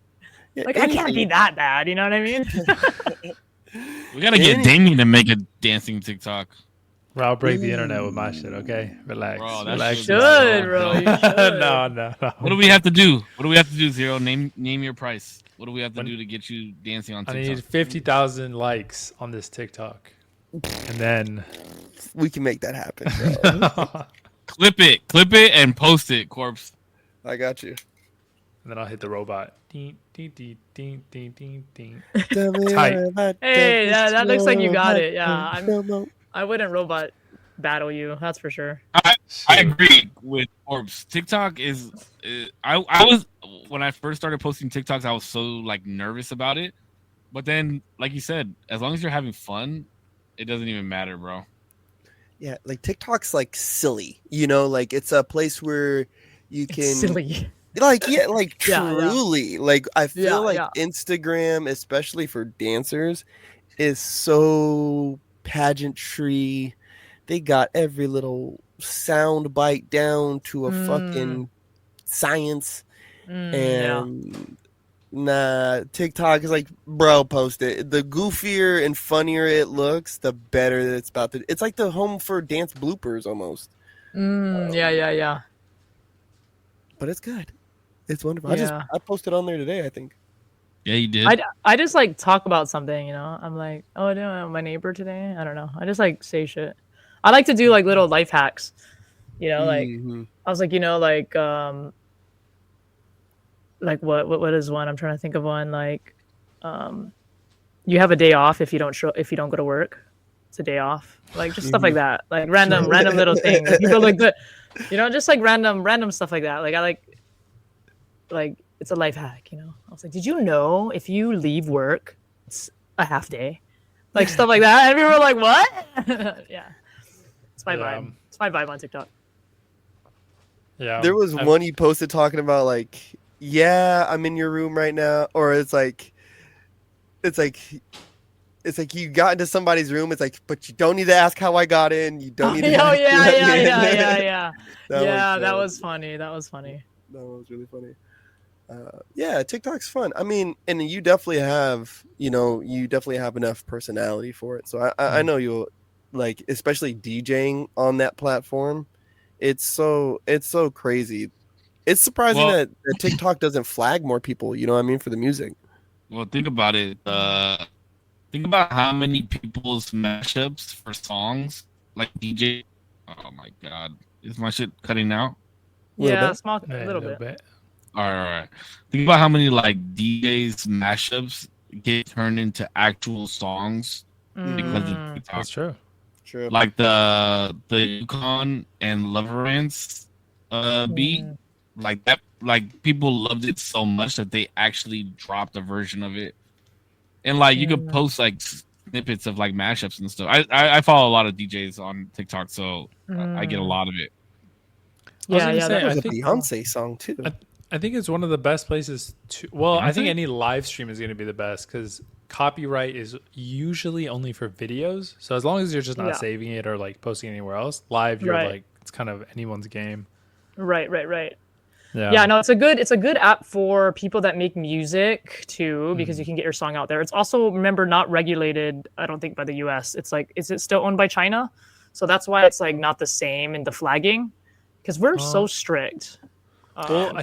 yeah, Like I can't be anything. that bad, you know what I mean? We gotta get Damien to make a dancing TikTok. Bro, I'll break the internet with my shit, okay? Relax. Bro, that Relax. shit Should, bro. You should. No. What do we have to do? What do we have to do, Zero? Name your price. What do we have to do to get you dancing on I TikTok? need 50,000 likes on this TikTok, and then We can make that happen, bro. Clip it, and post it, Korpsx. I got you. And then I'll hit the robot. Ding, ding, ding, ding, ding, ding, ding. Hey, that looks like you got it. Yeah, I'm I wouldn't robot battle you. That's for sure. I Shoot. agree with Korpsx. TikTok is. I was when I first started posting TikToks, I was so like nervous about it. But then, like you said, as long as you're having fun, it doesn't even matter, bro. Yeah, like TikTok's like silly, like it's a place where you can It's silly. like Yeah, yeah. truly like I feel Yeah, like yeah. Instagram, especially for dancers, is so pageantry. They got every little sound bite down to a fucking science. Yeah. And nah, TikTok is like, bro, post it. The goofier and funnier it looks, the better it's about to. It's like the home for dance bloopers almost. Yeah. But it's good. It's wonderful. Yeah. I posted on there today, I think. Yeah, you did. I just like talk about something, I'm like, oh, I know my neighbor today. I don't know. I just like say shit. I like to do like little life hacks, like Mhm. I was like, like what is one? I'm trying to think of one. Like, you have a day off if you don't go to work. It's a day off. Like just stuff like that. Like random little things. People like the, just like random stuff like that. Like I like it's a life hack. I was like, did you know if you leave work, it's a half day, like stuff like that. And people were like, what? Yeah, it's my vibe. It's my vibe on TikTok. Yeah. There was one you posted talking about like, yeah, I'm in your room right now, or it's like you got into somebody's room. It's like, but you don't need to ask how I got in. You don't need to. Oh ask yeah. That was was funny. That was funny. That was really funny. Yeah, TikTok's fun. I mean, and you definitely have, enough personality for it. So I know you'll like, especially DJing on that platform. It's so crazy. It's surprising that TikTok doesn't flag more people. You know what I mean, for the music. Well, think about it. Think about how many people's mashups for songs like DJ. Oh my god, is my shit cutting out? Yeah, bit. small, a little bit. All right. Think about how many like DJs mashups get turned into actual songs because of TikTok. That's true. True. Like the Yukon and Loverance beat, like that. Like people loved it so much that they actually dropped a version of it, and like you could post like snippets of like mashups and stuff. I follow a lot of DJs on TikTok, so I get a lot of it. Yeah, That was I a think Beyonce song too. I think it's one of the best places to. Well, I think any live stream is going to be the best because copyright is usually only for videos. So as long as you're just not saving it or like posting anywhere else, live you're like it's kind of anyone's game. Right. Yeah, no, it's a good app for people that make music too, because you can get your song out there. It's also, remember, not regulated, I don't think, by the US. It's like, is it still owned by China? So that's why it's like not the same in the flagging, because we're so strict. Well,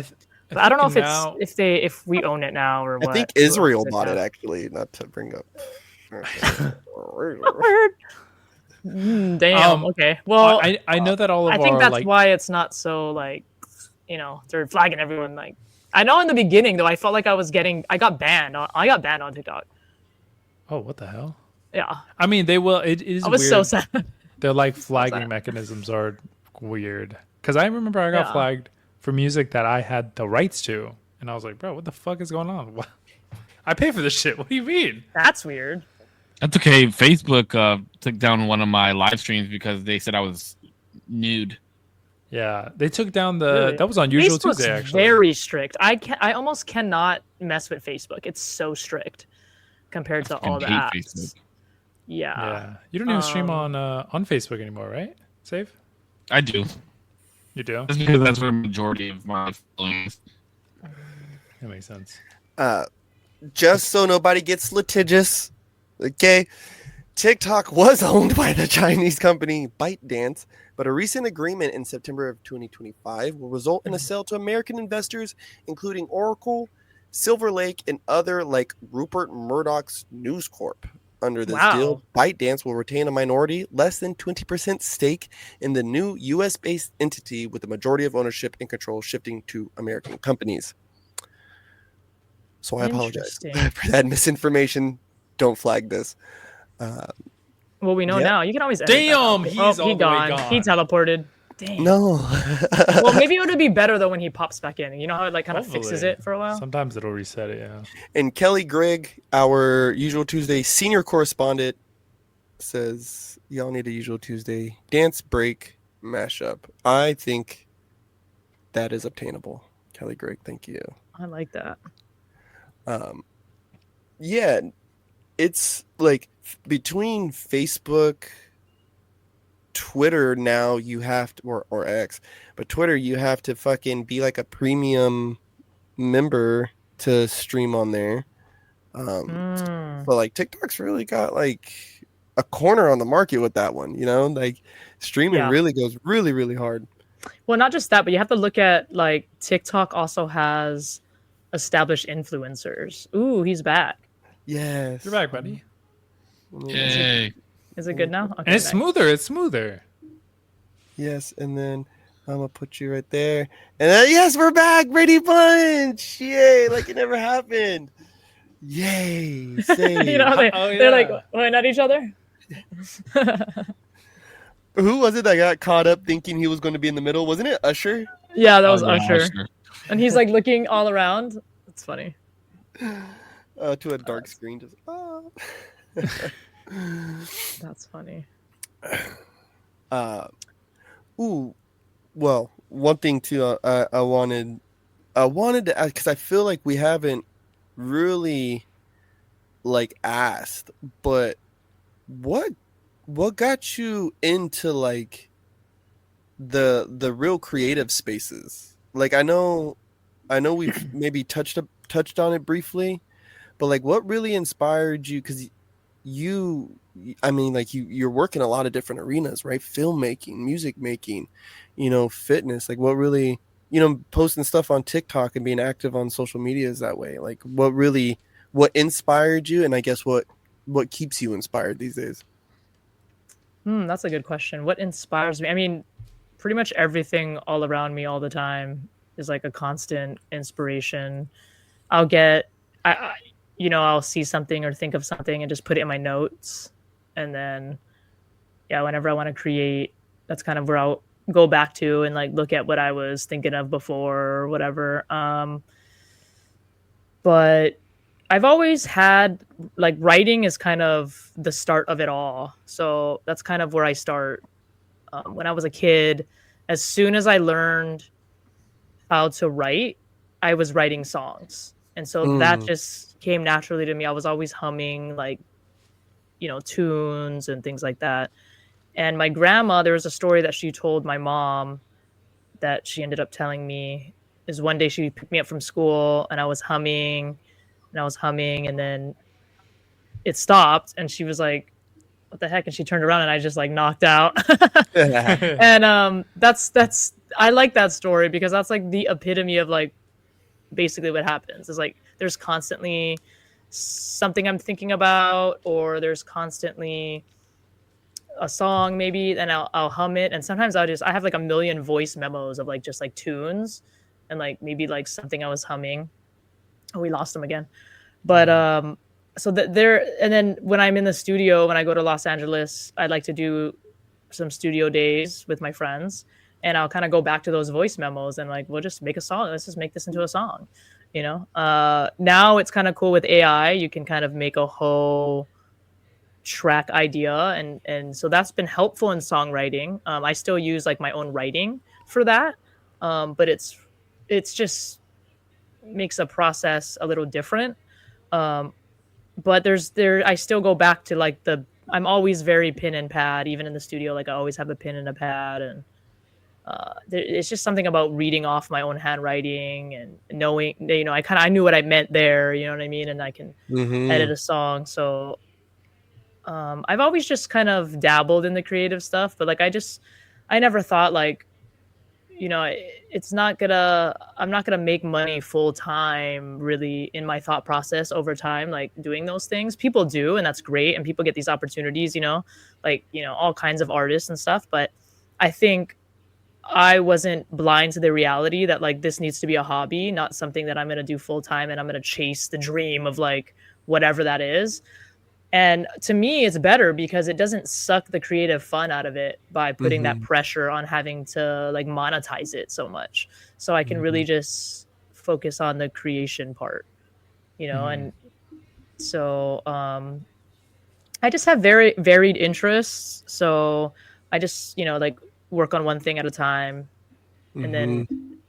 I don't know if we own it now or what. I think Israel bought it, actually, not to bring up. Damn. Okay. Well, I know that all of I think our, that's like, why it's not so like, they're flagging everyone. Like, I know in the beginning though, I felt like I got banned. I got banned on TikTok. Oh, what the hell? Yeah. I mean, they will. It is. I was weird. so sad. Their like flagging mechanisms are weird. Because I remember I got flagged for music that I had the rights to, and I was like, bro, what the fuck is going on? What? I pay for this shit. What do you mean? That's weird. That's okay. Facebook took down one of my live streams because they said I was nude. Yeah, they took down the. Really? That was on Usual Facebook's Tuesday, actually. very strict. I almost cannot mess with Facebook. It's so strict compared to all the apps. Facebook. Yeah. You don't even stream on Facebook anymore, right? Save? I do. You do? That's because that's where the majority of my following is. That makes sense. Just so nobody gets litigious, okay? TikTok was owned by the Chinese company ByteDance, but a recent agreement in September of 2025 will result in a sale to American investors, including Oracle, Silver Lake, and other like Rupert Murdoch's News Corp. Under this deal, Wow. ByteDance will retain a minority, less than 20% stake in the new US-based entity, with the majority of ownership and control shifting to American companies. So I apologize Interesting. for that misinformation. Don't flag this. Well, we know Yeah. now. You can always edit that out. Damn, he's all he the way gone. He gone. teleported. Dang. No. Well, maybe it would be better though when he pops back in. You know how it like kind of fixes Hopefully. it for a while. Sometimes it'll reset it. Yeah. And Kelly Gregg, our Usual Tuesday senior correspondent, says y'all need a Usual Tuesday dance break mashup. I think that is obtainable. Kelly Gregg, thank you. I like that. Yeah, it's like between Facebook, Twitter now you have to, or X, but Twitter you have to fucking be like a premium member to stream on there. But like TikTok's really got like a corner on the market with that one, you know, like streaming Yeah. really goes really, really hard. Well, not just that, but you have to look at like TikTok also has established influencers. Ooh, he's back. Yes. You're back, buddy. Yay. Is it good now? Okay, And it's nice. smoother. It's smoother. Yes, and then I'm gonna put you right there. And then yes, we're back, Brady Bunch! Yay, like it never happened. Yay. Save. You know, Oh, they're like yeah. pointing at each other. Who was it that got caught up thinking he was going to be in the middle? Wasn't it Usher? Yeah, that was Oh, yeah, Usher. And he's like looking all around. It's funny. To a dark screen. Just That's funny. Ooh, well, one thing too. I wanted to ask, because I feel like we haven't really like asked, but what got you into like the real creative spaces? Like I know we've maybe touched on it briefly, but like what really inspired you? Because I mean, like you're working a lot of different arenas, right? Filmmaking, music making, fitness. Like what really, posting stuff on TikTok and being active on social media is that way. Like what inspired you, and I guess what keeps you inspired these days? That's a good question. What inspires me? I mean, pretty much everything all around me all the time is like a constant inspiration. I'll see something or think of something and just put it in my notes. And then, yeah, whenever I want to create, that's kind of where I'll go back to and like look at what I was thinking of before or whatever. But I've always had like writing is kind of the start of it all. So that's kind of where I start. When I was a kid, as soon as I learned how to write, I was writing songs. And so that just came naturally to me. I was always humming like, tunes and things like that. And my grandma, there was a story that she told my mom that she ended up telling me, is one day she picked me up from school and I was humming and then it stopped and she was like, what the heck? And she turned around and I just like knocked out. And that's I like that story because that's like the epitome of like basically what happens is like there's constantly something I'm thinking about, or there's constantly a song maybe, and I'll hum it. And sometimes I have like a million voice memos of like just like tunes and like maybe like something I was humming. Oh, we lost them again. But so that there, and then when I'm in the studio, when I go to Los Angeles, I like to do some studio days with my friends, and I'll kind of go back to those voice memos and like, we'll just make a song. Let's just make this into a song, Now it's kind of cool with AI. You can kind of make a whole track idea, and so that's been helpful in songwriting. I still use like my own writing for that, but it's just makes a process a little different. But I still go back to like I'm always very pen and pad, even in the studio. Like I always have a pen and a pad, and it's just something about reading off my own handwriting and knowing, I knew what I meant there, you know what I mean? And I can edit a song. So I've always just kind of dabbled in the creative stuff, but like I never thought like, I'm not gonna make money full time really in my thought process over time, like doing those things. People do, and that's great, and people get these opportunities, like all kinds of artists and stuff. But I think I wasn't blind to the reality that like this needs to be a hobby, not something that I'm gonna do full time and I'm gonna chase the dream of like whatever that is. And to me, it's better because it doesn't suck the creative fun out of it by putting that pressure on having to like monetize it so much. So I can really just focus on the creation part, and so I just have very varied interests. So I just, like work on one thing at a time and then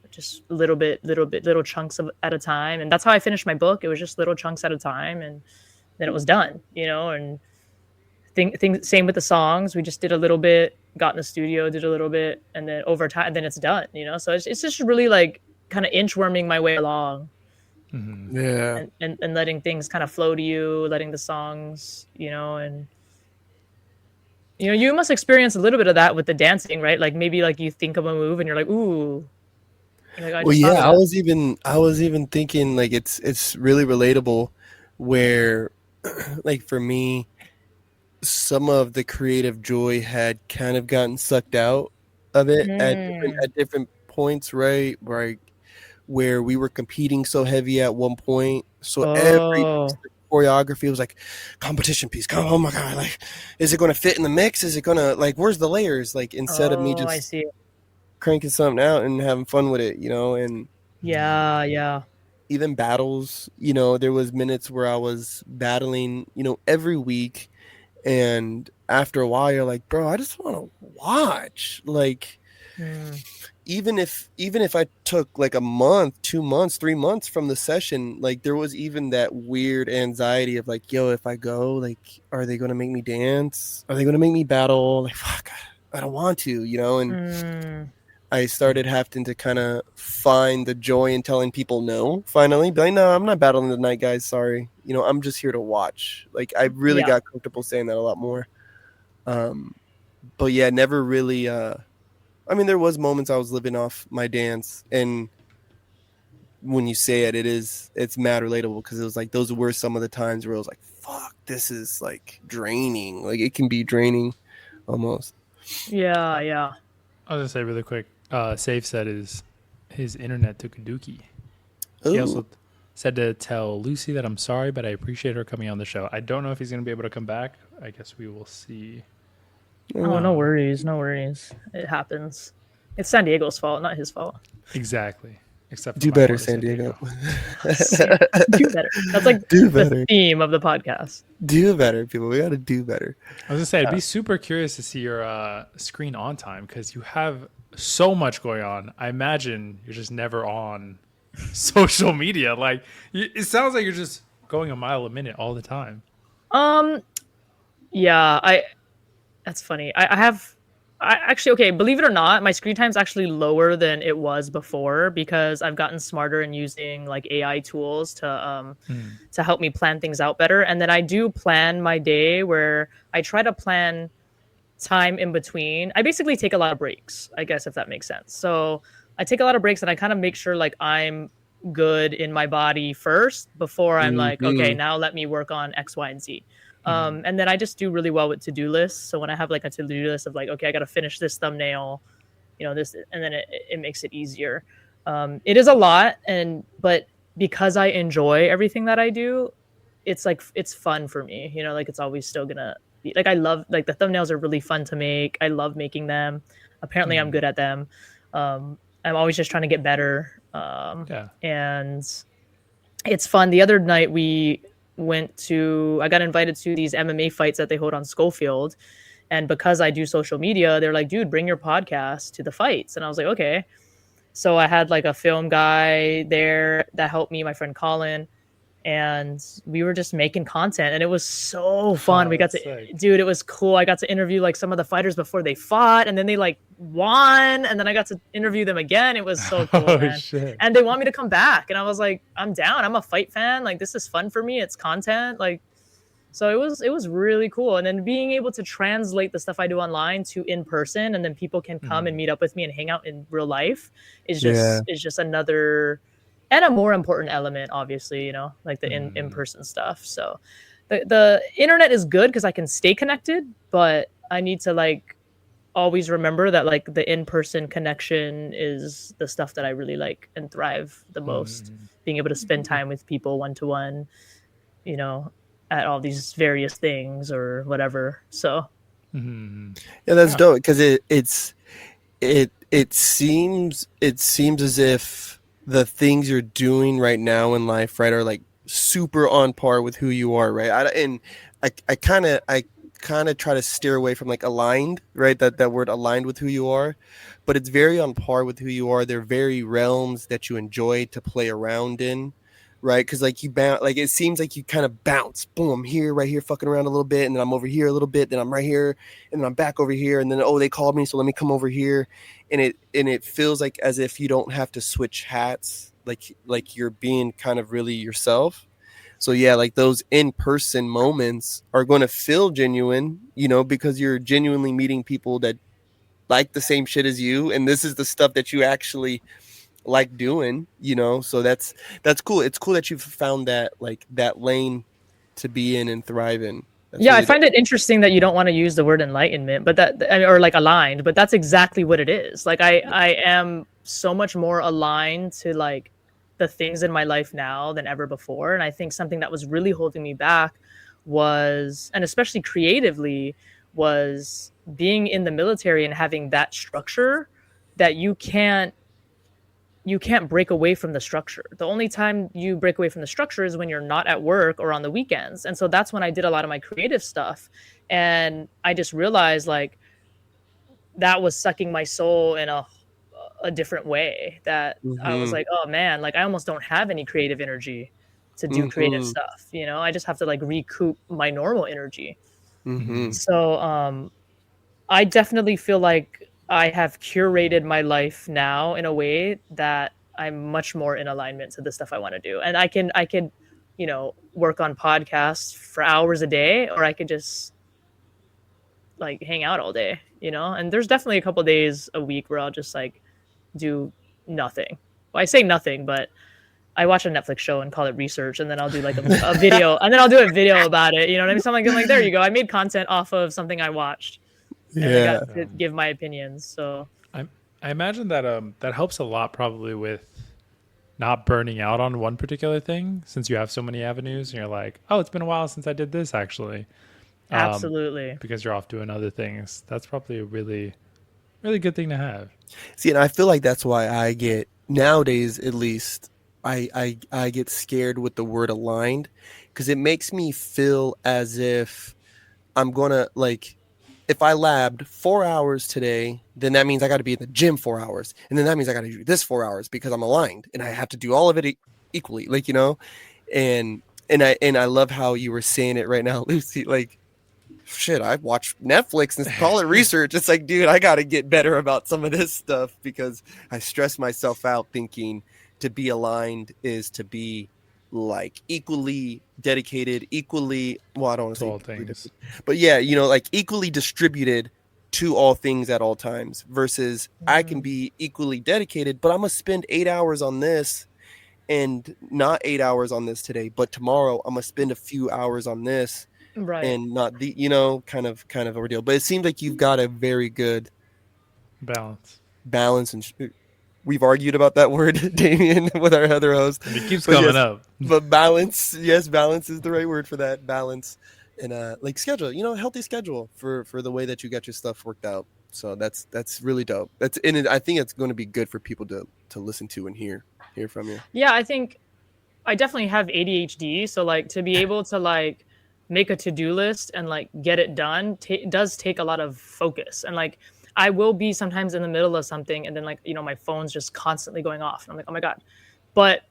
just little chunks at a time. And that's how I finished my book. It was just little chunks at a time. And then it was done, and same with the songs. We just did a little bit, got in the studio, did a little bit, and then over time, then it's done, so it's just really like kind of inchworming my way along. Yeah. And letting things kind of flow to you, letting the songs, and you must experience a little bit of that with the dancing, right? Like maybe like you think of a move and you're like, ooh. Like, Well, yeah, I was even thinking like it's really relatable where like for me some of the creative joy had kind of gotten sucked out of it at different points, right? Where we were competing so heavy at one point. So every piece of choreography was like competition piece. Oh my god, like is it gonna fit in the mix? Is it gonna like where's the layers? Like instead of me I just see. cranking something out and having fun with it, and Yeah. even battles, there was minutes where I was battling, every week, and after a while you're like, bro, I just want to watch. Like even if I took like a month, 2 months, 3 months from the session, like there was even that weird anxiety of like, yo, if I go, like, are they going to make me dance? Are they going to make me battle? Like, fuck, I don't want to, and I started having to kind of find the joy in telling people no, finally. Be like, no, I'm not battling tonight, guys. Sorry. I'm just here to watch. Like, I really got comfortable saying that a lot more. But yeah, never really. I mean, there was moments I was living off my dance. And when you say it's mad relatable because it was like those were some of the times where I was like, fuck, this is like draining. Like, it can be draining almost. Yeah. I was going to say really quick. Safe said his internet took a dookie. Ooh. He also said to tell Lucy that I'm sorry, but I appreciate her coming on the show. I don't know if he's going to be able to come back. I guess we will see. Oh, no worries. It happens. It's San Diego's fault, not his fault. Exactly. Except for do better, San Diego. Do better. That's like the theme of the podcast. Do better, people. We got to do better. I was gonna say, I'd be super curious to see your screen on time because you have so much going on. I imagine you're just never on social media. Like, it sounds like you're just going a mile a minute all the time. Yeah, that's funny. I actually, okay, believe it or not, my screen time is actually lower than it was before because I've gotten smarter in using like AI tools to help me plan things out better. And then I do plan my day where I try to plan time in between. I basically take a lot of breaks, I guess, if that makes sense. So I take a lot of breaks and I kind of make sure like I'm good in my body first before I'm like, okay, now let me work on X, Y, and Z. And then I just do really well with to-do lists. So when I have like a to-do list of like, okay, I got to finish this thumbnail, this, and then it makes it easier. It is a lot. But because I enjoy everything that I do, it's like, it's fun for me, like it's always still gonna be like, I love, like the thumbnails are really fun to make. I love making them. Apparently I'm good at them. I'm always just trying to get better. And it's fun. The other night I got invited to these MMA fights that they hold on Schofield. And because I do social media, they're like, dude, bring your podcast to the fights. And I was like, okay. So I had like a film guy there that helped me, my friend Colin, and we were just making content and it was so fun. We got to, dude, it was cool. I got to interview like some of the fighters before they fought and then they like won. And then I got to interview them again. It was so cool, man. Shit. And they want me to come back. And I was like, I'm down. I'm a fight fan. Like, this is fun for me. It's content. Like, So it was really cool. And then being able to translate the stuff I do online to in person, and then people can come and meet up with me and hang out in real life is just another and a more important element, obviously, like the in-person stuff. So the internet is good because I can stay connected, but I need to like always remember that like the in-person connection is the stuff that I really like and thrive the most. Being able to spend time with people one-to-one, at all these various things or whatever. So Yeah, that's dope because it seems as if the things you're doing right now in life, right, are like super on par with who you are, right? I kind of try to steer away from like aligned, right? That word aligned with who you are, but it's very on par with who you are. They're very realms that you enjoy to play around in, right? Because like like it seems like you kind of bounce, boom, I'm here, right here, fucking around a little bit, and then I'm over here a little bit, then I'm right here, and then I'm back over here, and then they called me, so let me come over here, and it feels like as if you don't have to switch hats, like you're being kind of really yourself. So yeah, like those in-person moments are going to feel genuine, because you're genuinely meeting people that like the same shit as you, and this is the stuff that you actually like doing, so that's cool. It's cool that you've found that like that lane to be in and thrive in. That's yeah, I really find it interesting that you don't want to use the word enlightenment, but or like aligned, but that's exactly what it is. Like I am so much more aligned to like the things in my life now than ever before. And I think something that was really holding me back was, and especially creatively, was being in the military and having that structure that you can't break away from the structure. The only time you break away from the structure is when you're not at work or on the weekends. And so that's when I did a lot of my creative stuff. And I just realized like that was sucking my soul in a different way, that I was like, oh man, like I almost don't have any creative energy to do creative stuff. I just have to like recoup my normal energy. So I definitely feel like I have curated my life now in a way that I'm much more in alignment to the stuff I want to do. And I can, work on podcasts for hours a day, or I could just like hang out all day, and there's definitely a couple days a week where I'll just like do nothing. Well, I say nothing, but I watch a Netflix show and call it research, and then I'll do like a video, and then I'll do a video about it. You know what I mean? So I'm like, there you go. I made content off of something I watched. And I got to give my opinions. So I imagine that that helps a lot probably with not burning out on one particular thing, since you have so many avenues and you're like, oh, it's been a while since I did this actually. Absolutely. Because you're off doing other things. That's probably a really, really good thing to have. See, and I feel like that's why I get, nowadays at least, I get scared with the word aligned, because it makes me feel as if I'm gonna like, if I labbed 4 hours today, then that means I got to be in the gym 4 hours, and then that means I got to do this 4 hours because I'm aligned, and I have to do all of it equally, like and I love how you were saying it right now, Lucy. Like, shit, I watch Netflix and call it research. It's like, dude, I got to get better about some of this stuff, because I stress myself out thinking to be aligned is to be like equally dedicated, equally, well, I don't want to say all things, but yeah, like equally distributed to all things at all times, versus I can be equally dedicated, but I'm gonna spend 8 hours on this and not 8 hours on this today, but tomorrow I'm gonna spend a few hours on this, right, and not the kind of ordeal. But it seems like you've got a very good balance, and we've argued about that word, Damien, with our other host. It keeps coming up. But balance, yes, balance is the right word for that. Balance and like schedule, healthy schedule for the way that you got your stuff worked out. So that's really dope. I think it's going to be good for people to listen to and hear from you. Yeah, I think I definitely have ADHD, so like to be able to like make a to-do list and like get it done does take a lot of focus. And like I will be sometimes in the middle of something, and then like, my phone's just constantly going off. And I'm like, oh my God. But,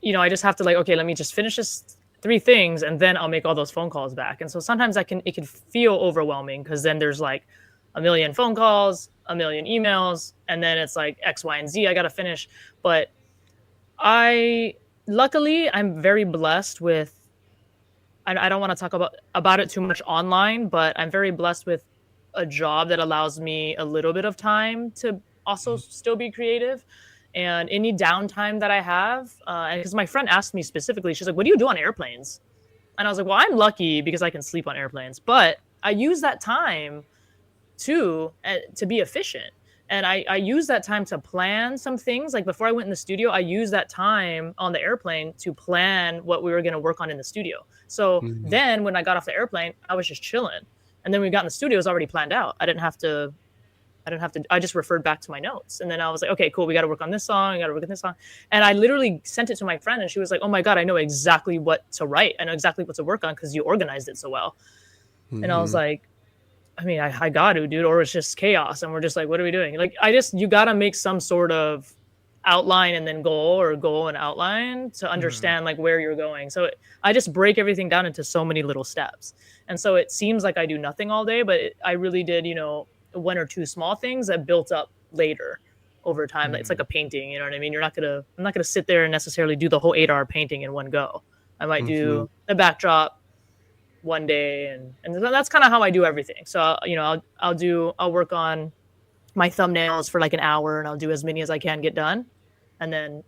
I just have to like, okay, let me just finish this 3 things, and then I'll make all those phone calls back. And so sometimes it can feel overwhelming, because then there's like a million phone calls, a million emails, and then it's like X, Y, and Z I got to finish. But luckily I'm very blessed with I don't want to talk about it too much online, but I'm very blessed with a job that allows me a little bit of time to also still be creative. And any downtime that I have, and because my friend asked me specifically, she's like, "What do you do on airplanes?" And I was like, "Well, I'm lucky because I can sleep on airplanes, but I use that time to be efficient." And I use that time to plan some things. Like before I went in the studio, I used that time on the airplane to plan what we were going to work on in the studio. So Mhm. then when I got off the airplane, I was just chilling. And then when we got in the studio, it was already planned out. I just referred back to my notes. And then I was like, okay, cool. We got to work on this song. We got to work on this song. And I literally sent it to my friend and she was like, oh my God, I know exactly what to write. I know exactly what to work on because you organized it so well. And I was Mhm. like, I mean, I got to, dude, or it's just chaos. And we're just like, what are we doing? Like, you got to make some sort of outline and then goal, or goal and outline to understand like where you're going. So I just break everything down into so many little steps. And so it seems like I do nothing all day, but I really did, one or two small things that built up later over time. It's like a painting, you know what I mean? I'm not gonna sit there and necessarily do the whole 8-hour painting in one go. I might Mhm. do the backdrop one day, and that's kind of how I do everything. So I'll work on my thumbnails for like an hour, and I'll do as many as I can get done, and then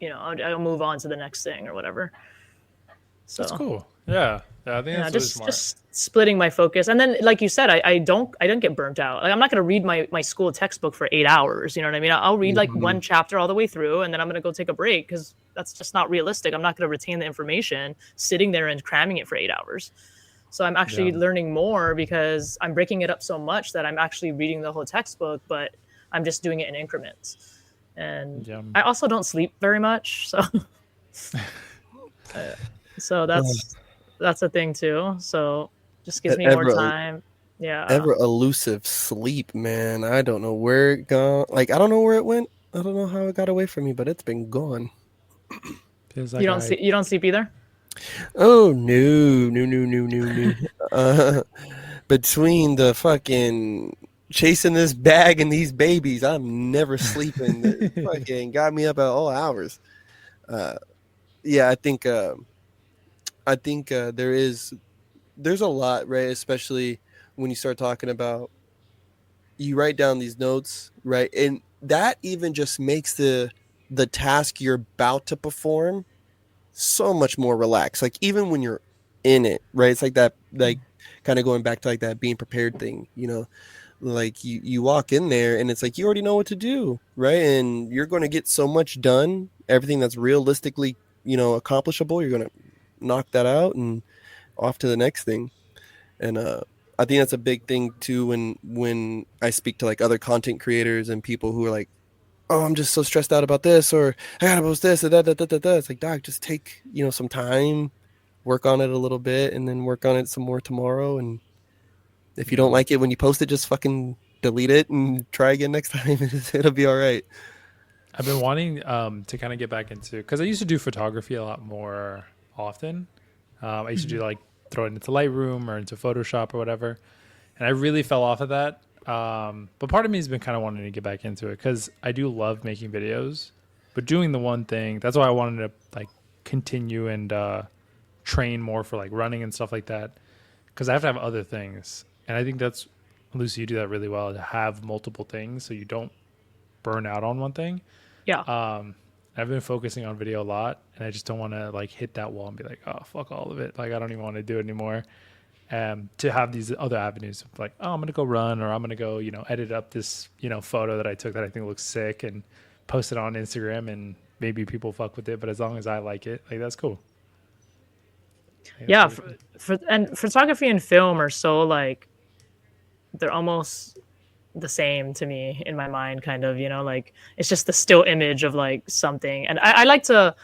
I'll move on to the next thing or whatever. That's So cool. Yeah, I think yeah, that's really smart. just splitting my focus, and then like you said, I don't get burnt out. Like I'm not gonna read my school textbook for 8 hours. You know what I mean? I'll read like one Mhm. chapter all the way through, and then I'm gonna go take a break because that's just not realistic. I'm not gonna retain the information sitting there and cramming it for 8 hours. So I'm Yeah, actually learning more because I'm breaking it up so much that I'm actually reading the whole textbook, but I'm just doing it in increments. And yeah. I also don't sleep very much, so uh, so that's a thing too. So just gives That me more time. Yeah. ever elusive sleep, man. I don't know where it gone. Like I don't know where it went. I don't know how it got away from me, but it's been gone. Feels You like don't I. see you don't sleep either? Oh no, no, no, no, no, no. Uh, between the fucking chasing this bag and these babies, I'm never sleeping. It fucking got me up at all hours. Uh, yeah, I think there's a lot, right? Especially when you start talking about you write down these notes, right? And that even just makes the task you're about to perform so much more relaxed. Like even when you're in it, right? It's like that, like kind of going back to like that being prepared thing, like you walk in there and it's like you already know what to do, right? And you're going to get so much done, everything that's realistically, accomplishable, you're going to knock that out and off to the next thing. And I think that's a big thing too when I speak to like other content creators and people who are like, oh, I'm just so stressed out about this, or I gotta post this, or that. It's like, doc, just take, some time, work on it a little bit, and then work on it some more tomorrow. And if you don't Yeah. like it when you post it, just fucking delete it and try again next time. It'll be all right. I've been wanting to kind of get back into because I used to do photography a lot more often. I used to do like throw it into Lightroom or into Photoshop or whatever, and I really fell off of that. But part of me has been kind of wanting to get back into it because I do love making videos, but doing the one thing that's why I wanted to like continue and train more for like running and stuff like that because I have to have other things, and I think that's Lucy, you do that really well to have multiple things so you don't burn out on one thing. Yeah. I've been focusing on video a lot, and I just don't want to like hit that wall and be like, oh fuck all of it. Like I don't even want to do it anymore. To have these other avenues of like, oh, I'm gonna go run, or I'm gonna go, edit up this, photo that I took that I think looks sick and post it on Instagram, and maybe people fuck with it. But as long as I like it, like that's cool. Like, that's Yeah, really cool. and photography and film are so like they're almost the same to me in my mind, kind of, like it's just the still image of like something. And I like to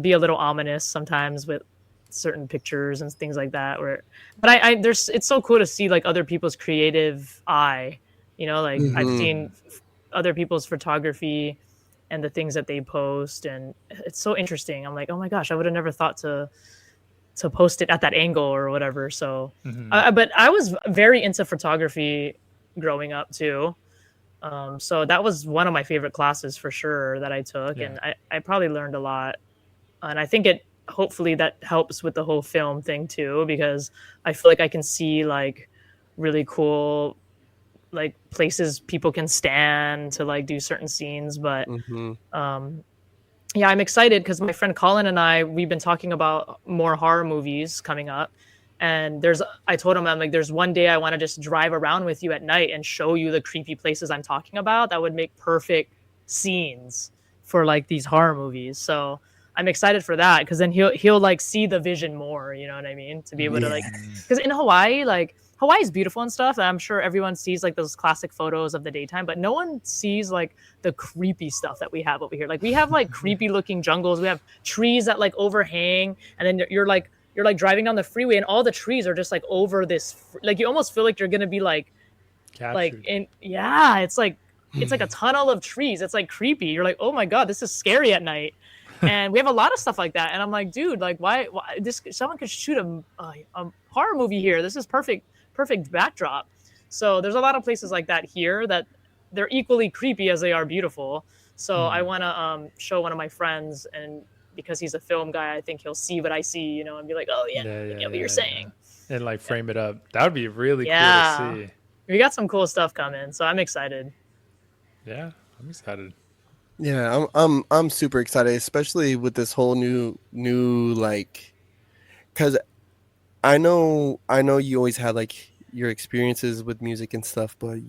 be a little ominous sometimes with certain pictures and things like that, where but I there's it's so cool to see like other people's creative eye, like I've Hmm. seen other people's photography and the things that they post, and it's so interesting. I'm like, oh my gosh, I would have never thought to post it at that angle or whatever. So, but I was very into photography growing up too. So that was one of my favorite classes for sure that I took, Yeah. and I probably learned a lot. And I think it hopefully that helps with the whole film thing too, because I feel like I can see like really cool like places people can stand to like do certain scenes. But Mm-hmm. yeah, I'm excited because my friend Colin and we've been talking about more horror movies coming up. And I told him, I'm like, there's one day I want to just drive around with you at night and show you the creepy places I'm talking about. That would make perfect scenes for like these horror movies. So I'm excited for that because then he'll like see the vision more. You know what I mean? To be able to like, because in Hawaii, like Hawaii is beautiful and stuff. And I'm sure everyone sees like those classic photos of the daytime, but no one sees like the creepy stuff that we have over here. Like we have like creepy looking jungles. We have trees that like overhang, and then you're like driving down the freeway, and all the trees are just like over this. Like you almost feel like you're gonna be like Captured. yeah, it's like a tunnel of trees. It's like creepy. You're like, oh my god, this is scary at night. And we have a lot of stuff like that. And I'm like, dude, like why this? Someone could shoot a horror movie here. This is perfect backdrop. So there's a lot of places like that here that they're equally creepy as they are beautiful. So I want to show one of my friends, and because he's a film guy, I think he'll see what I see, you know, and be like, oh yeah, I get what you're saying. And like frame it up. That would be really cool to see. We got some cool stuff coming, so I'm excited. Yeah, I'm excited. Yeah, I'm super excited, especially with this whole new like, because I know you always had like your experiences with music and stuff, but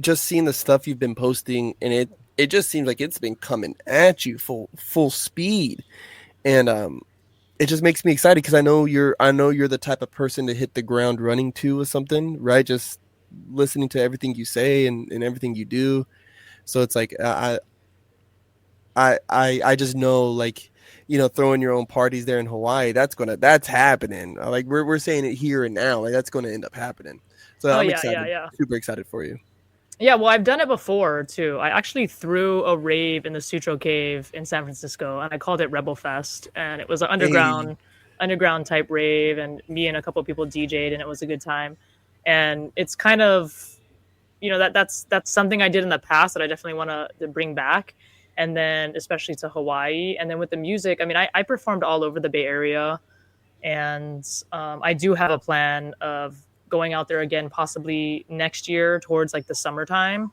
just seeing the stuff you've been posting, and it just seems like it's been coming at you full speed, and it just makes me excited because I know you're the type of person to hit the ground running to with something, right? Just listening to everything you say and everything you do. So it's like I just know, like, you know, throwing your own parties there in Hawaii, that's happening. Like we're saying it here and now, like that's going to end up happening. So I'm excited, super excited for you. Yeah, well, I've done it before too. I actually threw a rave in the Sutro Cave in San Francisco, and I called it Rebel Fest, and it was an underground type rave, and me and a couple of people DJ'd, and it was a good time. And it's kind of, you know, that's something I did in the past that I definitely want to bring back, and then especially to Hawaii. And then with the music, I mean, I performed all over the Bay Area, and I do have a plan of going out there again possibly next year towards like the summertime,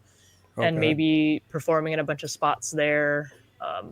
and maybe performing in a bunch of spots there,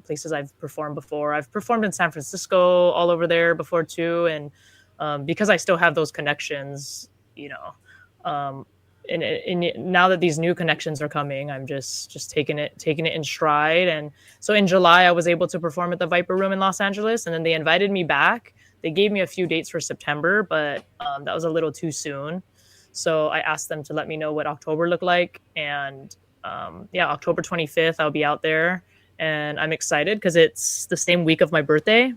places I've performed before. I've performed in San Francisco, all over there before too, and because I still have those connections, you know, and now that these new connections are coming, I'm just taking it in stride. And so in July I was able to perform at the Viper Room in Los Angeles, and then they invited me back. They gave me a few dates for September, but that was a little too soon. So I asked them to let me know what October looked like. And October 25th, I'll be out there. And I'm excited because it's the same week of my birthday.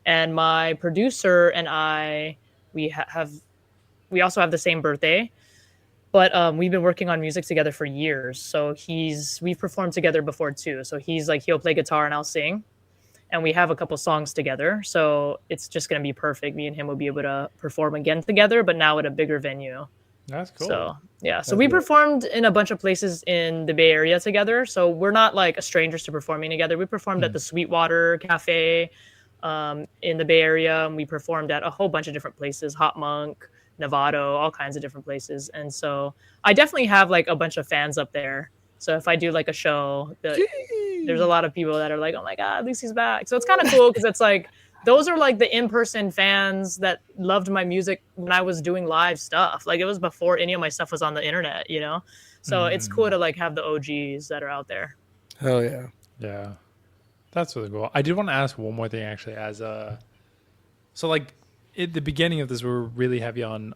And my producer and I, we also have the same birthday. But we've been working on music together for years. So we've performed together before too. So he's like, he'll play guitar and I'll sing. And we have a couple songs together, so it's just going to be perfect. Me and him will be able to perform again together, but now at a bigger venue. That's cool. So, yeah. So we performed in a bunch of places in the Bay Area together. So we're not like strangers to performing together. We performed at the Sweetwater Cafe in the Bay Area, and we performed at a whole bunch of different places, Hot Monk, Novato, all kinds of different places. And so I definitely have like a bunch of fans up there. So if I do like a show, there's a lot of people that are like, oh my God, Lucy's back. So it's kind of cool because it's like, those are like the in-person fans that loved my music when I was doing live stuff. Like it was before any of my stuff was on the internet, you know? So it's cool to like have the OGs that are out there. Hell yeah. Yeah. That's really cool. I did want to ask one more thing actually so like at the beginning of this, we were really heavy on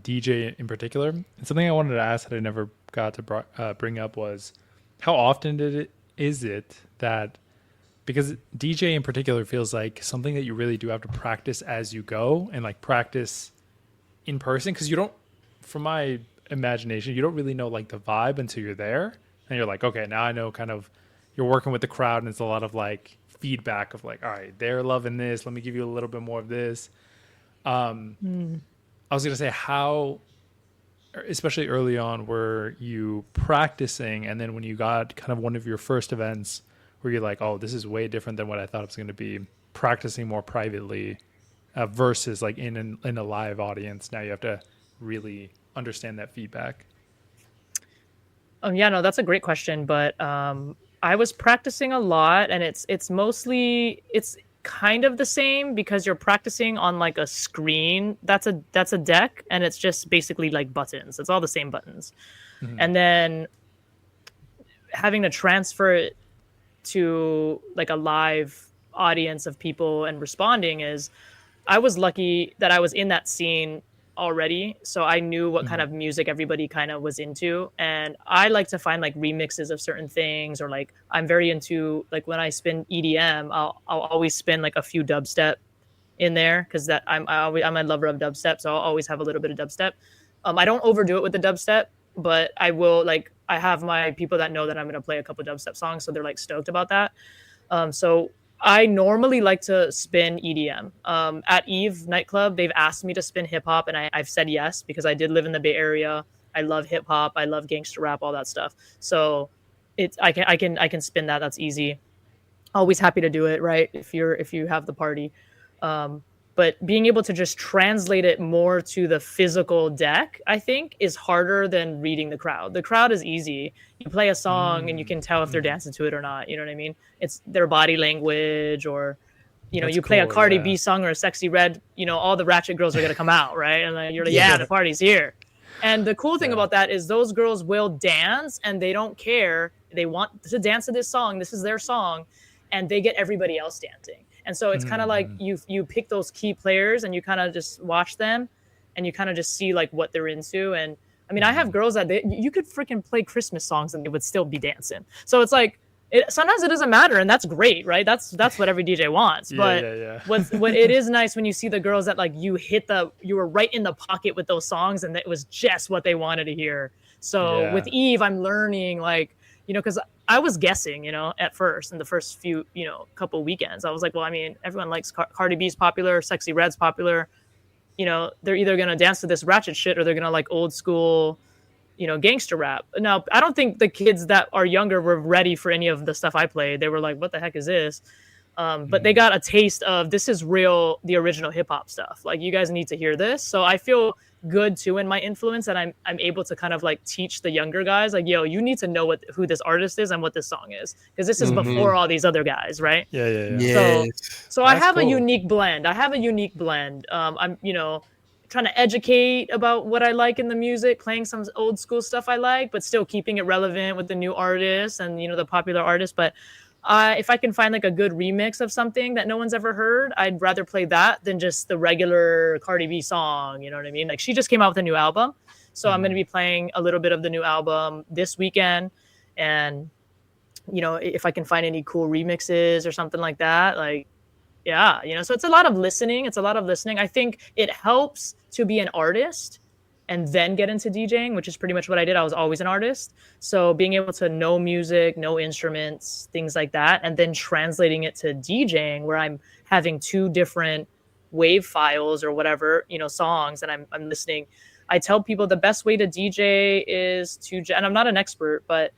DJ in particular. And something I wanted to ask that I never got to bring up was how often is it that, because DJ in particular feels like something that you really do have to practice as you go and like practice in person, because you don't, from my imagination, you don't really know like the vibe until you're there and you're like, okay, now I know kind of you're working with the crowd and it's a lot of like feedback of like, all right, they're loving this, let me give you a little bit more of this. I was gonna say, how, especially early on, were you practicing, and then when you got kind of one of your first events where you're like, oh, this is way different than what I thought it was going to be, practicing more privately versus like in a live audience? Now you have to really understand that feedback. Yeah, no, that's a great question, but I was practicing a lot, and it's mostly it's kind of the same because you're practicing on like a screen. That's a deck, and it's just basically like buttons. It's all the same buttons, and then having to transfer it to like a live audience of people and responding is I was lucky that I was in that scene already, so I knew what kind of music everybody kind of was into, and I like to find like remixes of certain things, or like I'm very into like when I spin EDM, I'll always spin like a few dubstep in there because that I'm a lover of dubstep, so I'll always have a little bit of dubstep. I don't overdo it with the dubstep, but I will like I have my people that know that I'm gonna play a couple dubstep songs, so they're like stoked about that. So I normally like to spin EDM. At Eve nightclub, they've asked me to spin hip hop, and I've said yes because I did live in the Bay Area. I love hip hop. I love gangster rap, all that stuff. So I can spin that. That's easy. Always happy to do it, right? If you have the party. But being able to just translate it more to the physical deck, I think, is harder than reading the crowd. The crowd is easy. You play a song and you can tell if they're dancing to it or not. You know what I mean? It's their body language, or, you know, That's you play a cool, Cardi yeah. B song or a Sexy Red, you know, all the ratchet girls are going to come out, right? And like, you're like, yeah, the party's here. And the cool thing about that is those girls will dance and they don't care. They want to dance to this song. This is their song. And they get everybody else dancing. And so it's kind of like you pick those key players and you kind of just watch them and you kind of just see like what they're into. And I mean, I have girls that you could freaking play Christmas songs and they would still be dancing. So it's like, sometimes it doesn't matter, and that's great, right? That's what every DJ wants. But what it is nice when you see the girls that like you were right in the pocket with those songs and it was just what they wanted to hear. So with Eve, I'm learning like, you know, because I was guessing, you know, at first in the first few, you know, couple weekends, I was like, well, I mean, everyone likes Cardi B's popular, Sexy Red's popular. You know, they're either gonna dance to this ratchet shit or they're gonna like old school, you know, gangster rap. Now, I don't think the kids that are younger were ready for any of the stuff I played. They were like, what the heck is this? But they got a taste of this is real, the original hip hop stuff. Like, you guys need to hear this. So I feel good too in my influence, and I'm able to kind of like teach the younger guys, like, yo, you need to know who this artist is and what this song is, because this is before all these other guys, right? So I have a unique blend. I'm, you know, trying to educate about what I like in the music, playing some old school stuff I like, but still keeping it relevant with the new artists and, you know, the popular artists. But if I can find like a good remix of something that no one's ever heard, I'd rather play that than just the regular Cardi B song. You know what I mean? Like, she just came out with a new album. So I'm going to be playing a little bit of the new album this weekend. And, you know, if I can find any cool remixes or something like that, like, yeah, you know, so it's a lot of listening. I think it helps to be an artist and then get into DJing, which is pretty much what I did. I was always an artist. So being able to know music, know instruments, things like that, and then translating it to DJing where I'm having two different wave files or whatever, you know, songs, and I'm listening. I tell people the best way to DJ is and I'm not an expert, but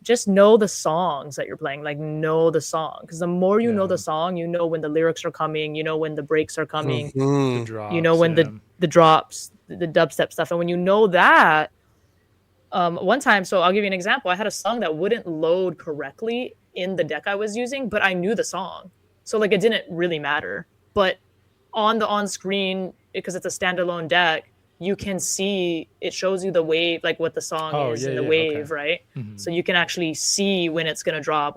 just know the songs that you're playing, like know the song. Because the more you know the song, you know when the lyrics are coming, you know when the breaks are coming, The drops, you know when the drops, the dubstep stuff. And when you know that, one time, so I'll give you an example. I had a song that wouldn't load correctly in the deck I was using, but I knew the song. So like it didn't really matter. But on screen, because it's a standalone deck, you can see, it shows you the wave, like what the song is in the wave, right? So you can actually see when it's going to drop,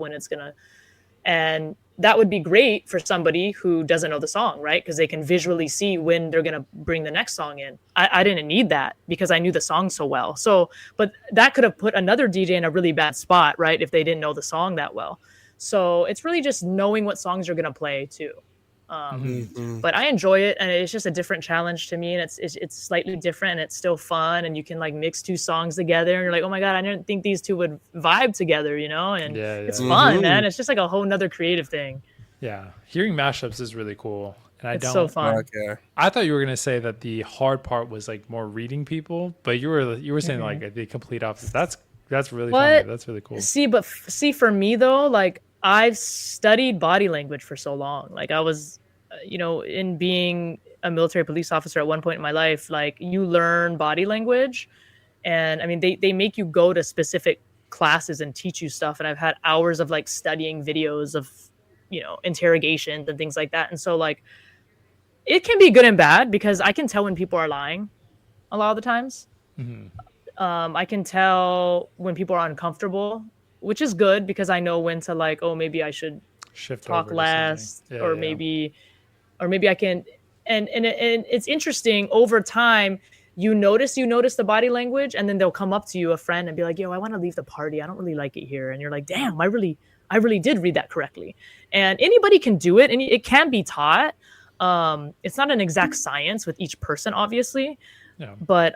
and that would be great for somebody who doesn't know the song, right? Because they can visually see when they're going to bring the next song in. I didn't need that because I knew the song so well. So, but that could have put another DJ in a really bad spot, right? If they didn't know the song that well. So it's really just knowing what songs you're going to play too. But I enjoy it, and it's just a different challenge to me, and it's slightly different, and it's still fun, and you can like mix two songs together, and you're like, oh my god, I didn't think these two would vibe together, you know? And it's fun, man. It's just like a whole nother creative thing. Yeah, hearing mashups is really cool, and It's so fun. I thought you were gonna say that the hard part was like more reading people, but you were saying like the complete opposite. That's really funny. That's really cool. See, for me though, like I've studied body language for so long. Like I was, in being a military police officer at one point in my life, like you learn body language. And I mean, they make you go to specific classes and teach you stuff. And I've had hours of like studying videos of, interrogations and things like that. And so like, it can be good and bad because I can tell when people are lying a lot of the times. Mhm. I can tell when people are uncomfortable, which is good because I know when to like, oh, maybe I should Shift talk over to less, something. or maybe I can. And it's interesting over time. You notice the body language, and then they'll come up to you, a friend, and be like, "Yo, I want to leave the party. I don't really like it here." And you're like, "Damn, I really did read that correctly." And anybody can do it, and it can be taught. It's not an exact science with each person, obviously, Yeah. but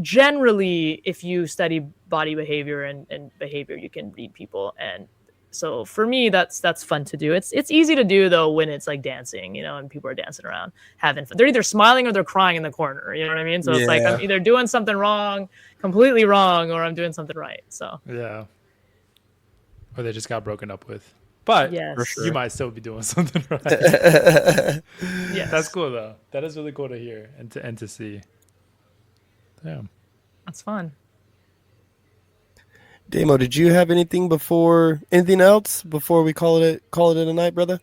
generally, if you study body behavior and behavior, you can read people. And so for me, that's fun to do. It's easy to do though when it's like dancing, and people are dancing around having fun. They're either smiling or they're crying in the corner. You know what I mean? So it's like I'm Yeah. either doing something wrong, completely wrong, or I'm doing something right. So Yeah. Or they just got broken up with. But yes, For sure. you might still be doing something right. yes, That's cool though. That is really cool to hear and to see. Yeah. that's fun. Damo, did you have anything else before we call it a night, brother?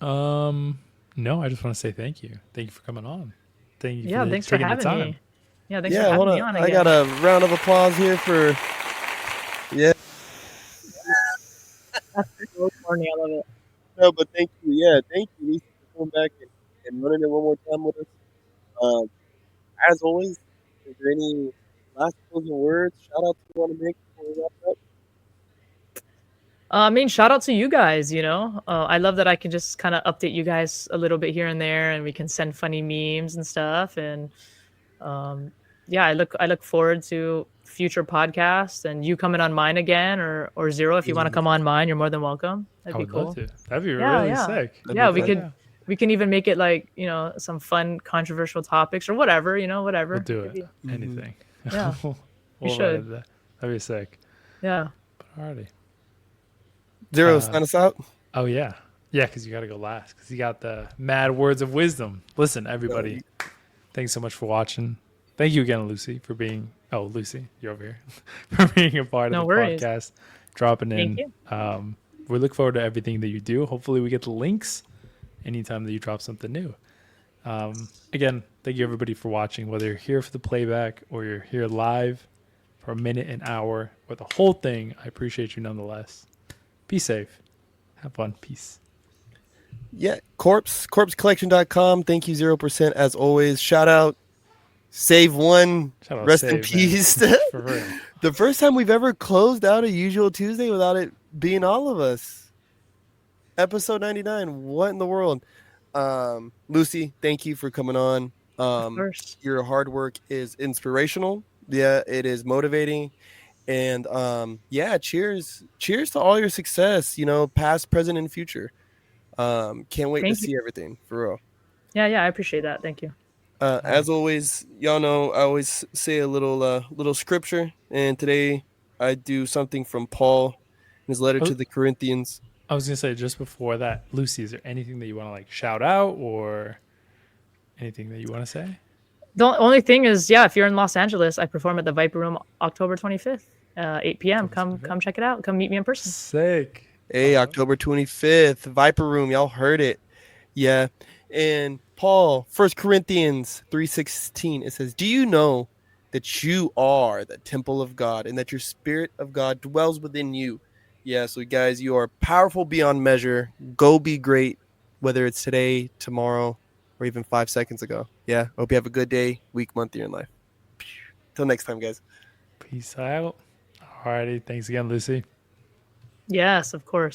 No, I just want to say thank you. Thank you for coming on. Thank you Yeah, for thanks for taking the having time. me. Yeah, thanks for Yeah, having hold me on. on I again. got a round of applause here for Corny, I love it. no, but thank you. Yeah, thank you, Lisa, for coming back and running it one more time with us. Um, as always, is there any last closing words, shout outs you want to make before we wrap up? I mean, shout out to you guys. I love that I can just kind of update you guys a little bit here and there, and we can send funny memes and stuff. And yeah, I look forward to future podcasts and you coming on mine again, or Zero, if you want to come on mine, you're more than welcome. That'd I be would cool. love to. That'd be Yeah, really yeah. sick. That'd Yeah, be fun. we can even make it like some fun controversial topics or whatever. Whatever. We'll do Could it. be- Anything. Yeah, we'll we run should. into that. That'd be sick. Yeah. Alrighty. Zero, sign us out. Oh yeah. Yeah, because you got to go last. Because you got the mad words of wisdom. Listen, everybody. Thanks so much for watching. Thank you again, Lucy, for being. Oh, Lucy, you're over here. For being a part No of the worries. podcast, dropping in. Thank you. We look forward to everything that you do. Hopefully, we get the links anytime that you drop something new. Again, thank you everybody for watching. Whether you're here for the playback or you're here live for a minute, an hour, or the whole thing, I appreciate you nonetheless. Be safe. Have fun. Peace. Yeah, Korpscollection.com. Thank you, 0%, as always. Shout out, Save One. Shout out Rest Save, in man. peace. For real. The first time we've ever closed out a usual Tuesday without it being all of us. Episode 99. What in the world? Lucy, thank you for coming on. Of course. Your hard work is inspirational. Yeah, it is motivating. And yeah, cheers to all your success, past, present, and future. Can't wait Thank to you. see everything, for real. Yeah, I appreciate that. Thank you. As always, y'all know I always say a little scripture, and today I do something from Paul in his letter to the Corinthians. I was gonna say just before that, Lucy, is there anything that you want to like shout out or anything that you want to say? The only thing is, yeah, if you're in Los Angeles, I perform at the Viper Room October 25th, 8 p.m. Come check it out. Come meet me in person. Sick. Hey, October 25th, Viper Room. Y'all heard it. Yeah. And Paul, 1 Corinthians 3:16, it says, "Do you know that you are the temple of God and that your spirit of God dwells within you?" Yeah, so guys, you are powerful beyond measure. Go be great, whether it's today, tomorrow, or even 5 seconds ago. Yeah, hope you have a good day, week, month, year in life. Till next time, guys. Peace out. Alrighty. Thanks again, Lucy. Yes, of course.